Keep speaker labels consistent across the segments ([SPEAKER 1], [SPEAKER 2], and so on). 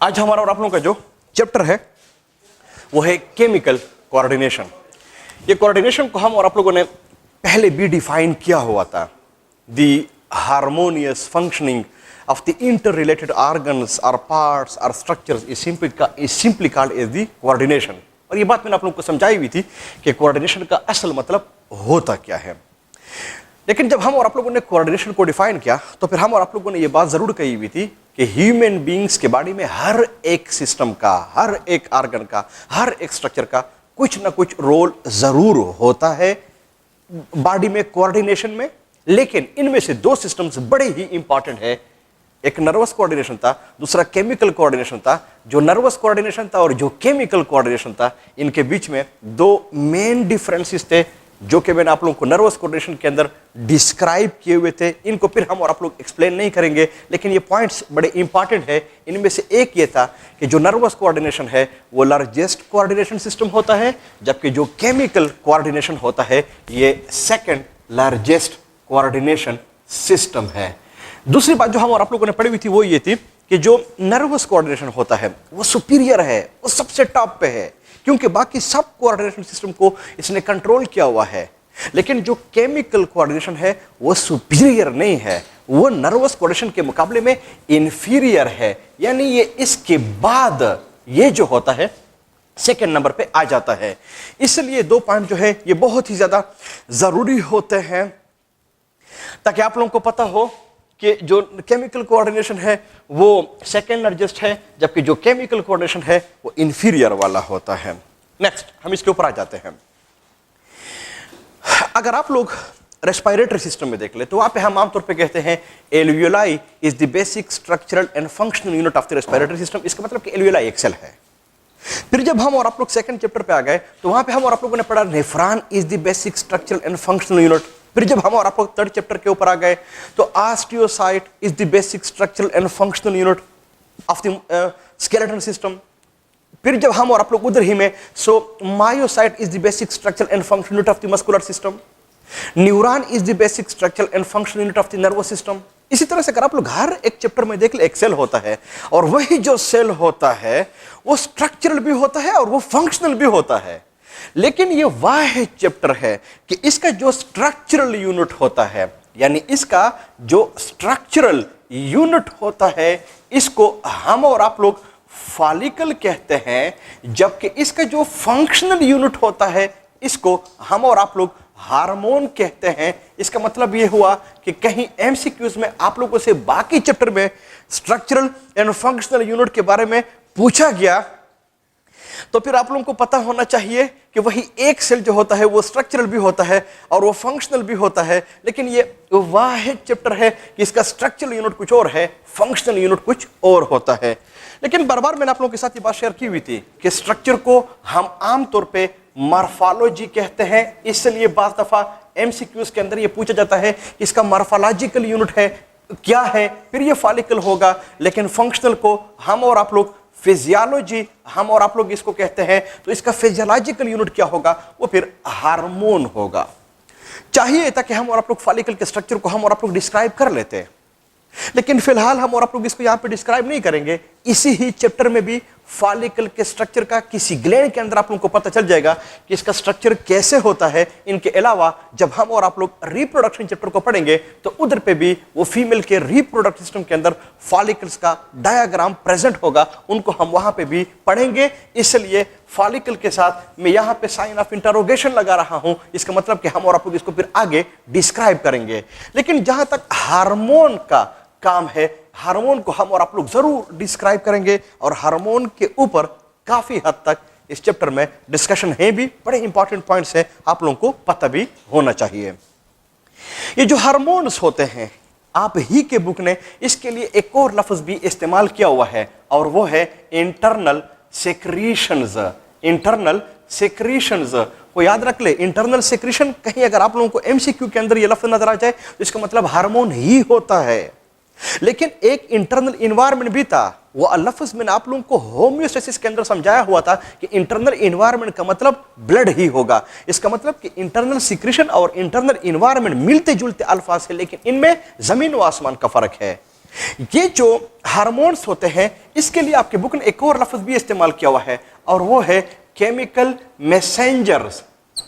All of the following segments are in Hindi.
[SPEAKER 1] आज हमारा और आप लोगों का जो चैप्टर है वो है केमिकल कोऑर्डिनेशन। ये कोऑर्डिनेशन को हम और आप लोगों ने पहले भी डिफाइन किया हुआ था। The harmonious functioning of the interrelated organs or parts or structures is simply called as the coordination। और ये बात मैंने आप लोगों को समझाई हुई थी कि कोऑर्डिनेशन का असल मतलब होता क्या है। लेकिन जब हम और आप लोगों ने कोऑर्डिनेशन को डिफाइन किया तो फिर हम और आप लोगों ने ये बात जरूर कही हुई थी कि ह्यूमन बीइंग्स के बॉडी में हर एक सिस्टम का, हर एक ऑर्गन का, हर एक स्ट्रक्चर का कुछ ना कुछ रोल जरूर होता है बॉडी में कोऑर्डिनेशन में। लेकिन इनमें से दो सिस्टम्स बड़े ही इंपॉर्टेंट है। एक नर्वस कोऑर्डिनेशन था, दूसरा केमिकल कोऑर्डिनेशन था। जो नर्वस कोऑर्डिनेशन था और जो केमिकल कोऑर्डिनेशन था, इनके बीच में दो मेन डिफरेंसेस थे जो कि मैंने आप लोगों को नर्वस कोऑर्डिनेशन के अंदर डिस्क्राइब किए हुए थे। इनको फिर हम और आप लोग एक्सप्लेन नहीं करेंगे, लेकिन ये पॉइंट्स बड़े इंपॉर्टेंट है। इनमें से एक ये था कि जो नर्वस कोऑर्डिनेशन है वो लार्जेस्ट कोऑर्डिनेशन सिस्टम होता है, जबकि जो केमिकल कोऑर्डिनेशन होता है ये सेकंड लार्जेस्ट कोऑर्डिनेशन सिस्टम है। दूसरी बात जो हम और आप लोगों ने पढ़ी हुई थी वो ये थी कि जो नर्वस कोऑर्डिनेशन होता है वो सुपीरियर है, वो सबसे टॉप पे है, क्योंकि बाकी सब कोऑर्डिनेशन सिस्टम को इसने कंट्रोल किया हुआ है। लेकिन जो केमिकल कोऑर्डिनेशन है वो सुपीरियर नहीं है, वो नर्वस कोऑर्डिनेशन के मुकाबले में इंफीरियर है। यानी ये इसके बाद ये जो होता है सेकेंड नंबर पे आ जाता है। इसलिए दो पॉइंट जो है ये बहुत ही ज्यादा जरूरी होते हैं ताकि आप लोगों को पता हो कि जो केमिकल कोऑर्डिनेशन है वो सेकेंड लार्जेस्ट है, जबकि जो केमिकल कोऑर्डिनेशन है वो इंफीरियर वाला होता है। नेक्स्ट हम इसके ऊपर आ जाते हैं। अगर आप लोग रेस्पिरेटरी सिस्टम में देख ले तो वहां पे हम आमतौर पे कहते हैं alveoli is the basic structural and functional unit of the respiratory system. इसका मतलब कि एल्वियोलाई एक सेल है। फिर जब हम और आप लोग सेकंड चैप्टर पे आ गए तो वहां पे हम और आप लोगों ने पढ़ा nephron is the basic structural and functional unit. फिर जब हम और आप लोग थर्ड चैप्टर के ऊपर आ गए तो osteocyte is the basic structural and functional unit of the skeletal system. फिर जब हम और आप लोग उधर ही में myocyte is the basic structural and functional unit of the muscular system. Neuron is the basic structural and functional unit of the nervous system. इसी तरह से अगर आप लोग हर एक चैप्टर में देख ले एक सेल होता है और वही जो सेल होता है वो स्ट्रक्चरल भी होता है और वो फंक्शनल भी होता है। लेकिन ये वाह चैप्टर है कि इसका जो स्ट्रक्चरल यूनिट होता है, यानी इसका जो स्ट्रक्चरल यूनिट होता है इसको हम और आप लोग फॉलिकल कहते हैं, जबकि इसका जो फंक्शनल यूनिट होता है इसको हम और आप लोग हार्मोन कहते हैं। इसका मतलब यह हुआ कि कहीं एमसीक्यूज में आप लोगों से बाकी चैप्टर में स्ट्रक्चरल एंड फंक्शनल यूनिट के बारे में पूछा गया तो फिर आप लोगों को पता होना चाहिए कि वही एक सेल जो होता है वो स्ट्रक्चरल भी होता है और वो फंक्शनल भी होता है। लेकिन ये वाहिद चैप्टर है कि इसका स्ट्रक्चरल यूनिट कुछ और है, फंक्शनल यूनिट कुछ और होता है। लेकिन बार बार मैंने आप लोगों के साथ ये बात शेयर की हुई थी कि स्ट्रक्चर को हम आमतौर पे मॉर्फोलॉजी कहते हैं। इसलिए बार दफा एमसीक्यूज के अंदर ये पूछा जाता है कि इसका मॉर्फोलॉजिकल यूनिट है क्या है, फिर ये फॉलिकल होगा। लेकिन फंक्शनल को हम और आप लोग फिजियोलॉजी हम और आप लोग इसको कहते हैं, तो इसका फिजियोलॉजिकल यूनिट क्या होगा वो फिर हार्मोन होगा। चाहिए था कि हम और आप लोग फॉलिकल के स्ट्रक्चर को हम और आप लोग डिस्क्राइब कर लेते, लेकिन फिलहाल हम और आप लोग इसको यहां पे डिस्क्राइब नहीं करेंगे। इसी ही चैप्टर में भी फॉलिकल के स्ट्रक्चर का किसी ग्लैंड के अंदर आप लोगों को पता चल जाएगा कि इसका स्ट्रक्चर कैसे होता है। इनके अलावा जब हम और आप लोग रिप्रोडक्शन चैप्टर को पढ़ेंगे तो उधर पे भी वो फीमेल के रिप्रोडक्टिव सिस्टम के अंदर फॉलिकल्स का डायग्राम प्रेजेंट होगा, उनको हम वहां पे भी पढ़ेंगे। इसलिए फॉलिकल के साथ मैं यहां पे साइन ऑफ इंटरोगेशन लगा रहा हूं। इसका मतलब कि हम और आप लोग इसको फिर आगे डिस्क्राइब करेंगे। लेकिन जहां तक हार्मोन का काम है, हार्मोन को हम और आप लोग जरूर डिस्क्राइब करेंगे और हार्मोन के ऊपर काफी हद तक इस चैप्टर में डिस्कशन है भी। बड़े इंपॉर्टेंट पॉइंट्स हैं, आप लोगों को पता भी होना चाहिए। ये जो हार्मोन्स होते हैं, आप ही के बुक ने इसके लिए एक और लफ्ज भी इस्तेमाल किया हुआ है और वो है इंटरनल सेक्रीशंस। इंटरनल सेक्रीशंस को याद रख ले। इंटरनल सेक्रीशन कहीं अगर आप लोगों को एमसीक्यू के अंदर ये लफ्ज नजर आ जाए तो इसका मतलब हार्मोन ही होता है। लेकिन एक इंटरनल इन्वायरमेंट भी था, वो लफ्ज मैंने आप लोगों को होम्योस्टेसिस के अंदर समझाया हुआ था कि इंटरनल इन्वायरमेंट का मतलब ब्लड ही होगा। इसका मतलब कि इंटरनल सिक्रीशन और इंटरनल इन्वायरमेंट मिलते जुलते अल्फाज है, लेकिन इनमें जमीन व आसमान का फर्क है। ये जो हार्मोन्स होते हैं, इसके लिए आपके बुक ने एक और लफ्ज भी इस्तेमाल किया हुआ है, और वो है केमिकल मैसेंजर्स।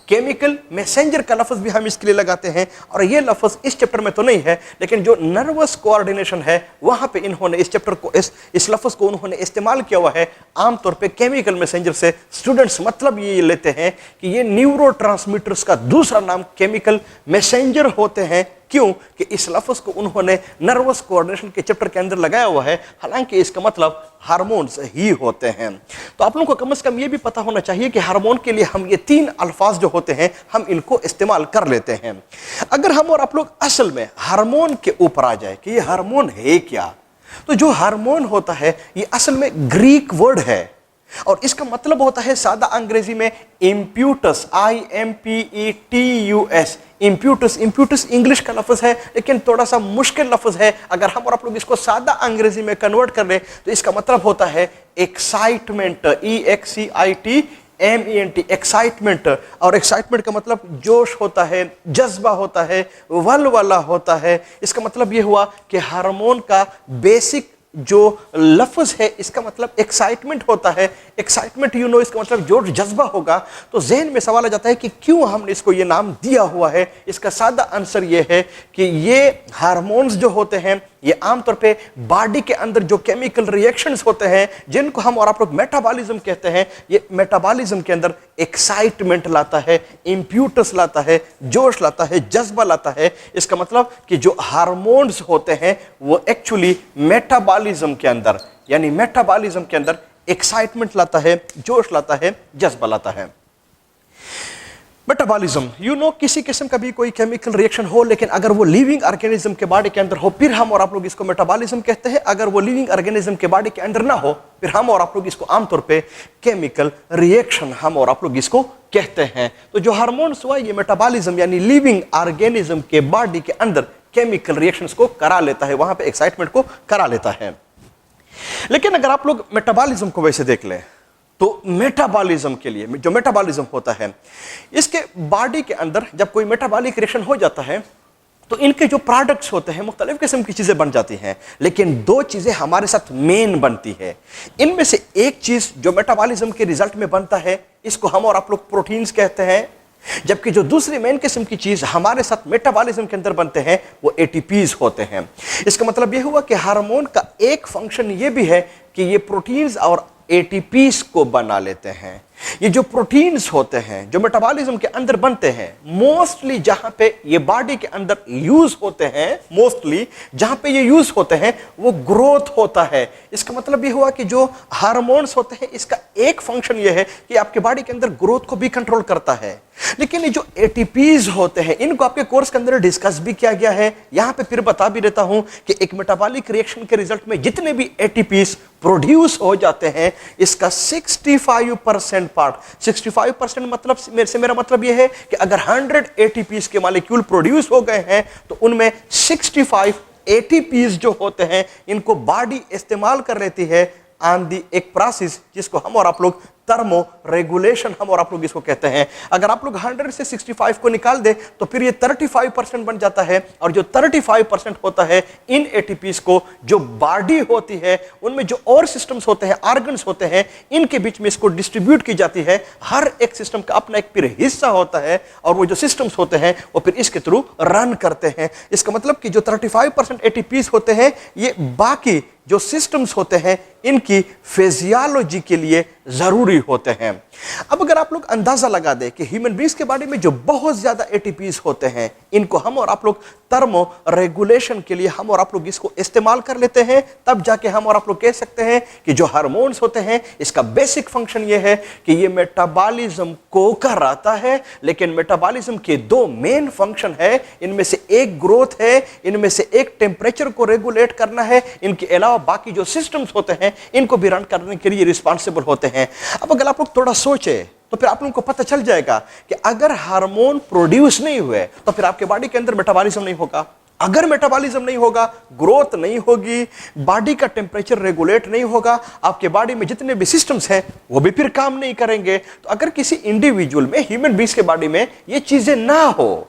[SPEAKER 1] केमिकल मैसेंजर का लफ्ज भी हम इसके लिए लगाते हैं, और ये लफ्ज इस चैप्टर में तो नहीं है, लेकिन जो नर्वस कोऑर्डिनेशन है वहां पे इन्होंने इस चैप्टर को इस लफ्ज को उन्होंने इस्तेमाल किया हुआ है। आमतौर पे केमिकल मैसेंजर से स्टूडेंट्स मतलब ये लेते हैं कि ये न्यूरोट्रांसमीटर्स का दूसरा नाम केमिकल मैसेंजर होते हैं। क्यों कि इस लफ्ज को उन्होंने नर्वस कोऑर्डिनेशन के चैप्टर के अंदर लगाया हुआ है, हालांकि इसका मतलब हार्मोन्स ही होते हैं। तो आप लोगों को कम से कम ये भी पता होना चाहिए कि हार्मोन के लिए हम ये 3 अल्फाज जो होते हैं हम इनको इस्तेमाल कर लेते हैं। अगर हम और आप लोग असल में हार्मोन के ऊपर आ जाए कि ये हार्मोन है क्या, तो जो हार्मोन होता है ये असल में ग्रीक वर्ड है, और इसका मतलब होता है सादा अंग्रेजी में इम्प्यूटस, IMPETUS। इम्प्यूटस इंग्लिश का लफ्ज है, लेकिन थोड़ा सा मुश्किल लफ्ज है। अगर हम और आप लोग इसको सादा अंग्रेजी में कन्वर्ट कर ले तो इसका मतलब होता है एक्साइटमेंट, EXCITMENT, एक्साइटमेंट। और एक्साइटमेंट का मतलब जोश होता है, जज्बा होता है, वलवला होता है। इसका मतलब यह हुआ कि हार्मोन का बेसिक जो लफ्ज है इसका मतलब एक्साइटमेंट होता है। एक्साइटमेंट इसका मतलब जोश जज्बा होगा। तो जहन में सवाल आ जाता है कि क्यों हमने इसको ये नाम दिया हुआ है। इसका सादा आंसर ये है कि ये हार्मोन्स जो होते हैं ये आमतौर पे बॉडी के अंदर जो केमिकल रिएक्शंस होते हैं जिनको हम और आप लोग मेटाबॉलिज्म कहते हैं, ये मेटाबॉलिज्म के अंदर एक्साइटमेंट लाता है, इम्प्यूटस लाता है, जोश लाता है, जज्बा लाता है। इसका मतलब कि जो हार्मोन्स होते हैं वो एक्चुअली मेटाबॉलिज्म के अंदर, यानी मेटाबॉलिज्म के अंदर एक्साइटमेंट लाता है, जोश लाता है, जज्बा लाता है। मेटाबॉलिज्म किसी किस्म का भी कोई केमिकल रिएक्शन हो, लेकिन अगर वो लिविंग ऑर्गेनिज्म के बॉडी के अंदर हो फिर हम और आप लोग इसको मेटाबॉलिज्म कहते हैं। अगर वो लिविंग ऑर्गेनिज्म के बॉडी के अंदर ना हो फिर हम और आप लोग इसको आमतौर पे केमिकल रिएक्शन हम और आप लोग इसको कहते हैं। तो जो हार्मोन्स हुआ ये मेटाबॉलिज्म यानी लिविंग ऑर्गेनिज्म के बॉडी के अंदर केमिकल रिएक्शंस को करा लेता है, वहां पे एक्साइटमेंट को करा लेता है। लेकिन अगर आप लोग मेटाबॉलिज्म को वैसे देख लें तो मेटाबॉलिज्म के लिए जो मेटाबॉलिज्म होता है इसके बॉडी के अंदर जब कोई मेटाबॉलिक रिएक्शन हो जाता है तो इनके जो प्रोडक्ट्स होते हैं मुख्तलिफ किस्म की चीजें बन जाती हैं, लेकिन 2 चीजें हमारे साथ मेन बनती है। इनमें से एक चीज जो मेटाबॉलिज्म के रिजल्ट में बनता है इसको हम और आप लोग प्रोटीन्स कहते हैं, जबकि जो दूसरी मेन किस्म की चीज हमारे साथ मेटाबॉलिज्म के अंदर बनते हैं वो एटीपीज होते हैं। इसका मतलब यह हुआ कि हार्मोन का एक फंक्शन ये भी है कि ये प्रोटीन्स और एटीपीज को बना लेते हैं। ये जो प्रोटीन्स होते हैं जो मेटाबॉलिज्म के अंदर बनते हैं मोस्टली जहां पे ये बॉडी के अंदर यूज होते हैं, मोस्टली जहां पे ये यूज होते हैं वो ग्रोथ होता है। इसका मतलब ये हुआ कि जो हार्मोन्स होते हैं इसका एक फंक्शन ये है कि आपके बॉडी के अंदर ग्रोथ को भी कंट्रोल करता है। लेकिन ये जो एटीपीज होते हैं इनको आपके कोर्स के अंदर डिस्कस भी किया गया है, यहां पे फिर बता भी देता हूं कि एक मेटाबॉलिक रिएक्शन के रिजल्ट में जितने भी एटीपीज प्रोड्यूस हो जाते हैं इसका 65% पार्ट, 65% मतलब मेरा मतलब यह है कि अगर 100 एटीपीज के मॉलिक्यूल प्रोड्यूस हो गए हैं तो उनमें 65 एटीपीज जो होते हैं इनको बॉडी इस्तेमाल कर लेती है ऑन दी एक प्रोसेस जिसको हम और आप लोग थर्मो रेगुलेशन हम और आप लोग इसको कहते हैं। अगर आप लोग 100 से 65 को निकाल दे तो फिर ये 35% बन जाता है, और जो 35% होता है इन एटीपीज को जो बॉडी होती है उनमें जो और सिस्टम्स होते हैं, ऑर्गन्स होते हैं, इनके बीच में इसको डिस्ट्रीब्यूट की जाती है। हर एक सिस्टम का अपना एक फिर हिस्सा होता है और वो जो सिस्टम्स होते हैं वो फिर इसके थ्रू रन करते हैं। इसका मतलब कि जो 35% एटीपीज होते हैं ये बाकी जो सिस्टम्स होते हैं इनकी फिजियोलॉजी के लिए जरूरी होते हैं। अब अगर आप लोग अंदाजा लगा दें कि ह्यूमन बीइंग्स के बॉडी में जो बहुत ज्यादा एटीपीज होते हैं इनको हम और आप लोग थर्मो रेगुलेशन के लिए हम और आप लोग इसको इस्तेमाल कर लेते हैं, तब जाके हम और आप लोग कह सकते हैं कि जो हार्मोन्स होते हैं इसका बेसिक फंक्शन ये है कि ये मेटाबॉलिज्म को कराता है। लेकिन मेटाबॉलिज्म के 2 मेन फंक्शन है, इनमें से एक ग्रोथ है, इनमें से एक टेम्परेचर को रेगुलेट करना है, इनके अलावा बाकी जो सिस्टम्स होते हैं इनको भी रन करने के लिए रिस्पॉन्सिबल होते हैं। अब अगर आप लोग थोड़ा सोचे तो फिर आप लोगों को पता चल जाएगा कि अगर हार्मोन प्रोड्यूस नहीं हुए तो फिर आपके बॉडी के अंदर मेटाबॉलिज्म नहीं होगा। अगर मेटाबॉलिज्म नहीं होगा, ग्रोथ नहीं होगी, बॉडी का टेम्परेचर रेगुलेट नहीं होगा, आपके बॉडी में जितने भी सिस्टम्स हैं वो भी फिर काम नहीं करेंगे। तो अगर किसी इंडिविजुअल में, ह्यूमन बीइंग्स के बॉडी में ये चीजें ना हो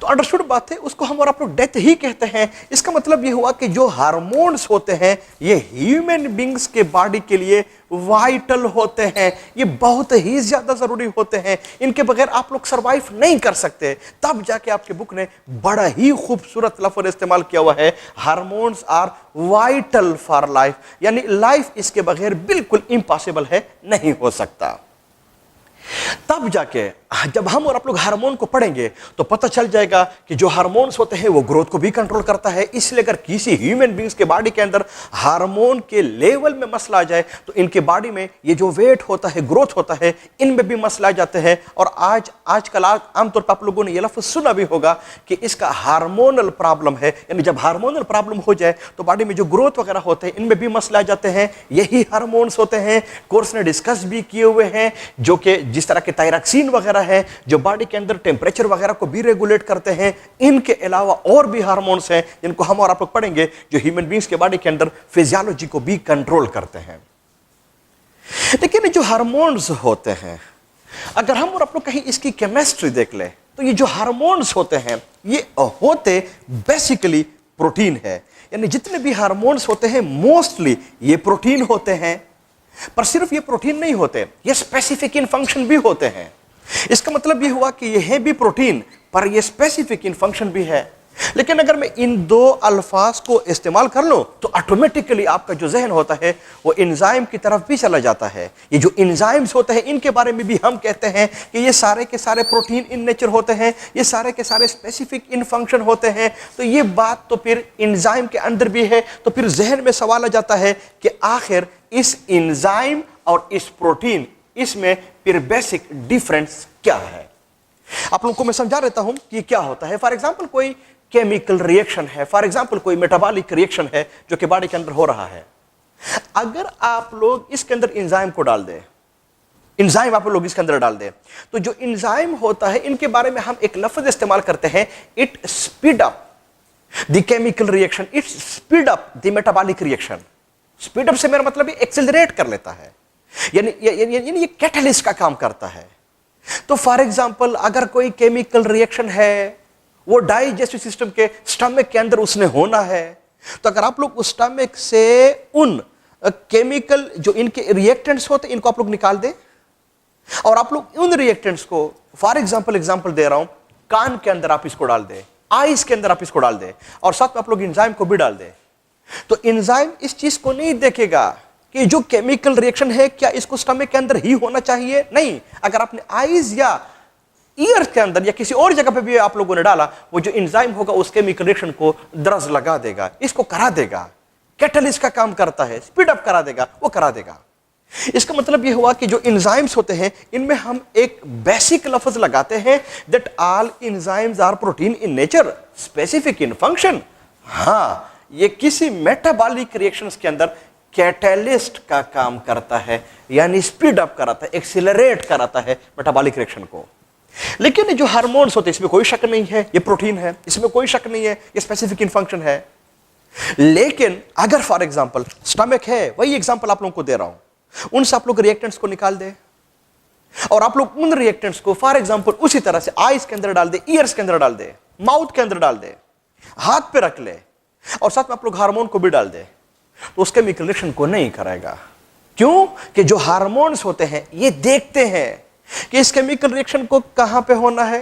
[SPEAKER 1] तो अंडरस्टूड बात है, उसको हम और आप लोग डेथ ही कहते हैं। इसका मतलब ये हुआ कि जो हार्मोन्स होते हैं ये ह्यूमन बींग्स के बॉडी के लिए वाइटल होते हैं, ये बहुत ही ज्यादा जरूरी होते हैं, इनके बगैर आप लोग सरवाइव नहीं कर सकते। तब जाके आपके बुक ने बड़ा ही खूबसूरत लफ्ज इस्तेमाल किया हुआ है, hormones are vital for life, यानी लाइफ इसके बगैर बिल्कुल इम्पॉसिबल है, नहीं हो सकता। तब जाके जब हम और आप लोग हार्मोन को पढ़ेंगे तो पता चल जाएगा कि जो हार्मोन्स होते हैं वो ग्रोथ को भी कंट्रोल करता है। इसलिए अगर किसी ह्यूमन बींग्स के बॉडी के अंदर हार्मोन के लेवल में मसला आ जाए तो इनके बॉडी में ये जो वेट होता है, ग्रोथ होता है, इनमें भी मसला आ जाते हैं। और आजकल आमतौर पर आप लोगों ने ये लफ्ज सुना भी होगा कि इसका हार्मोनल प्रॉब्लम है, यानी जब हार्मोनल प्रॉब्लम हो जाए तो बॉडी में जो ग्रोथ वगैरह होते हैं इनमें भी मसला आ जाते हैं। यही हार्मोन्स होते हैं, कोर्स ने डिस्कस भी किए हुए हैं, जो कि जिस तरह के थायरॉक्सिन वगैरह है जो बॉडी के अंदर टेंपरेचर वगैरह को भी रेगुलेट करते हैं। इनके अलावा और भी हार्मोन्स हैं जिनको हम और आप लोग पढ़ेंगे जो ह्यूमन बींग्स के बॉडी के अंदर फिजियोलॉजी को भी कंट्रोल करते हैं। लेकिन जो हार्मोन्स होते हैं, अगर हम और आप लोग कहीं इसकी केमिस्ट्री देख ले तो ये जो हार्मोन्स होते हैं ये होते बेसिकली प्रोटीन है, यानी जितने भी हार्मोन्स होते हैं मोस्टली ये प्रोटीन होते हैं। पर सिर्फ ये प्रोटीन नहीं होते, ये स्पेसिफिक इन फंक्शन भी होते हैं। इसका मतलब ये हुआ कि ये है भी प्रोटीन पर ये स्पेसिफिक इन फंक्शन भी है। लेकिन अगर मैं इन दो अल्फाज को इस्तेमाल कर लूं तो ऑटोमेटिकली आपका जो जहन होता है वो एंजाइम की तरफ भी चला जाता है। ये जो एंजाइम्स होते हैं इनके बारे में भी हम कहते हैं कि ये सारे के सारे प्रोटीन इन नेचर होते हैं, ये सारे के सारे स्पेसिफिक इन फंक्शन होते हैं। तो ये बात तो फिर एंजाइम के अंदर भी है। तो फिर जहन में सवाल आ जाता है कि आखिर इस एंजाइम और इस प्रोटीन इसमें फिर बेसिक डिफरेंस क्या है। आप लोगों को मैं समझा देता हूं कि क्या होता है। फॉर एग्जांपल कोई केमिकल रिएक्शन है, फॉर एग्जांपल कोई मेटाबॉलिक रिएक्शन है जो कि बॉडी के अंदर हो रहा है। अगर आप लोग इसके अंदर एंजाइम को डाल दें, एंजाइम आप लोग इसके अंदर डाल दें, तो जो एंजाइम होता है इनके बारे में हम एक लफ्ज इस्तेमाल करते हैं, it speed up the chemical reaction, it speed up the metabolic reaction. Speed up से मेरा मतलब ये एक्सेलरेट कर लेता है, यानी ये कैटलिस्ट का काम करता है। तो फॉर एग्जांपल अगर कोई केमिकल रिएक्शन है वो डाइजेस्टिव सिस्टम के स्टमक के अंदर उसने होना है, तो अगर आप लोग उस स्टमक से उन केमिकल जो इनके रिएक्टेंट्स होते हैं इनको आप लोग निकाल दें और आप लोग उन रिएक्टेंट्स को फॉर एग्जांपल दे रहा हूं, कान के अंदर आप इसको डाल दें, आईज के अंदर आप इसको डाल दें और साथ में आप लोग एंजाइम को भी डाल दें, तो एंजाइम इस चीज को नहीं देखेगा कि जो केमिकल रिएक्शन है क्या इसको स्टमक के अंदर ही होना चाहिए। नहीं, अगर आपने आईज या ईयर के अंदर या किसी और जगह पे भी आप लोगों ने डाला, वो जो एंजाइम होगा उस केमिकल रिएक्शन को दरज लगा देगा, इसको करा देगा। कैटलिस्ट का काम करता है, स्पीड अप करा देगा, वो करा देगा। इसका मतलब ये हुआ कि जो एंजाइम्स होते हैं इनमें हम एक बेसिक लफ्ज लगाते हैं, that all enzymes are protein in nature, specific in function. हाँ, ये किसी मेटाबॉलिक रिएक्शंस के अंदर कैटलिस्ट का काम करता है, यानी स्पीड अप कराता है, एक्सीलरेट कराता है मेटाबॉलिक रिएक्शन को। लेकिन जो हार्मोन्स होते हैं इसमें कोई शक नहीं है, ये प्रोटीन है, इसमें कोई शक नहीं है, ये स्पेसिफिक इन फंक्शन है। लेकिन अगर फॉर एग्जांपल स्टमक है, वही एग्जांपल आप लोगों को दे रहा हूं, उनसे आप लोग रिएक्टेंट्स को निकाल दे और आप लोग उन रिएक्टेंट्स को फॉर एग्जांपल उसी तरह से आईज के अंदर डाल दे, ईयर्स के अंदर डाल दे, माउथ के अंदर डाल दे, हाथ पे रख ले और साथ में आप लोग हार्मोन को भी डाल दे, तो उसके केमिकल रिएक्शन को नहीं कराएगा। क्यों? कि जो हार्मोन्स होते हैं ये देखते हैं कि इस केमिकल रिएक्शन को कहां पे होना है,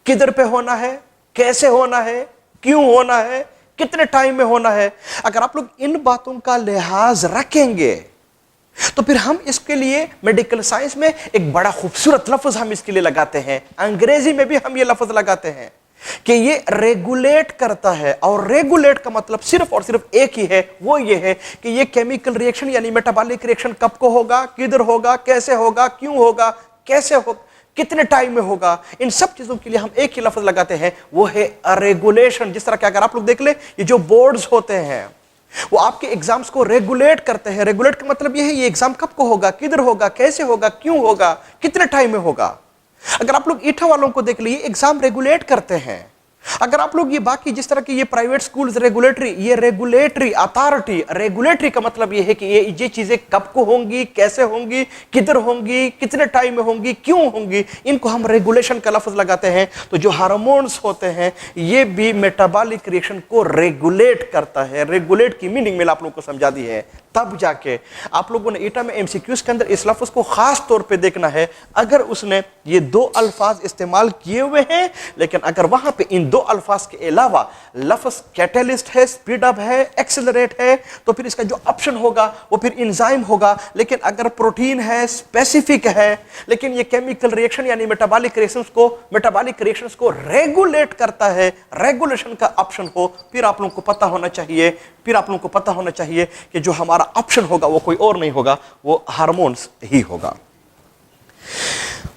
[SPEAKER 1] किधर पे होना है, कैसे होना है, क्यों होना है, कितने टाइम में होना है। अगर आप लोग इन बातों का लिहाज रखेंगे तो फिर हम इसके लिए मेडिकल साइंस में एक बड़ा खूबसूरत लफ्ज हम इसके लिए लगाते हैं, अंग्रेजी में भी हम ये लफ्ज लगाते हैं कि ये रेगुलेट करता है। और रेगुलेट का मतलब सिर्फ और सिर्फ एक ही है, वो ये है कि ये केमिकल रिएक्शन यानी मेटाबॉलिक रिएक्शन कब को होगा, किधर होगा, कैसे होगा, क्यों होगा, कैसे होगा, कितने टाइम में होगा। इन सब चीजों के लिए हम एक ही लफ्ज लगाते हैं, वो है रेगुलेशन। जिस तरह के अगर आप लोग देख ले, ये जो बोर्ड्स होते हैं वो आपके एग्जाम्स को रेगुलेट करते हैं। रेगुलेट का मतलब ये है ये एग्जाम कब को होगा, किधर होगा, कैसे होगा, क्यों होगा, कितने टाइम में होगा। अगर आप लोग ईटा वालों को देख लीजिए, एग्जाम रेगुलेट करते हैं अगर आप लोग ये बाकी जिस तरह के ये private schools regulatory authority, regulatory का मतलब ये है कि ये चीजें कब को होंगी, कैसे होंगी, किधर होंगी, कितने टाइम में होंगी, क्यों होंगी, इनको हम रेगुलेशन का लफ्ज लगाते हैं। तो जो हार्मोन्स होते हैं ये भी मेटाबॉलिक रिएक्शन को रेगुलेट करता है। रेगुलेट की मीनिंग मैंने आप लोगों को समझा दी है, तब जाके आप लोगों ने ईटा में एमसीक्यूज के अंदर इस लफ्ज को खास तौर पे देखना है। अगर उसने ये दो अल्फाज इस्तेमाल किए हुए हैं, लेकिन अगर वहां पे इन दो अल्फाज के अलावा लफ्ज कैटलिस्ट है, स्पीड अप है, एक्सेलरेट है, तो फिर इसका जो ऑप्शन होगा वो फिर एंजाइम होगा। लेकिन अगर प्रोटीन है, स्पेसिफिक है, लेकिन ये केमिकल रिएक्शन यानी मेटाबॉलिक रिएक्शंस को रेगुलेट करता है, रेगुलेशन का ऑप्शन हो, फिर आप लोगों को पता होना चाहिए कि जो हमारा ऑप्शन होगा वो कोई और नहीं होगा, वो हार्मोन्स ही होगा।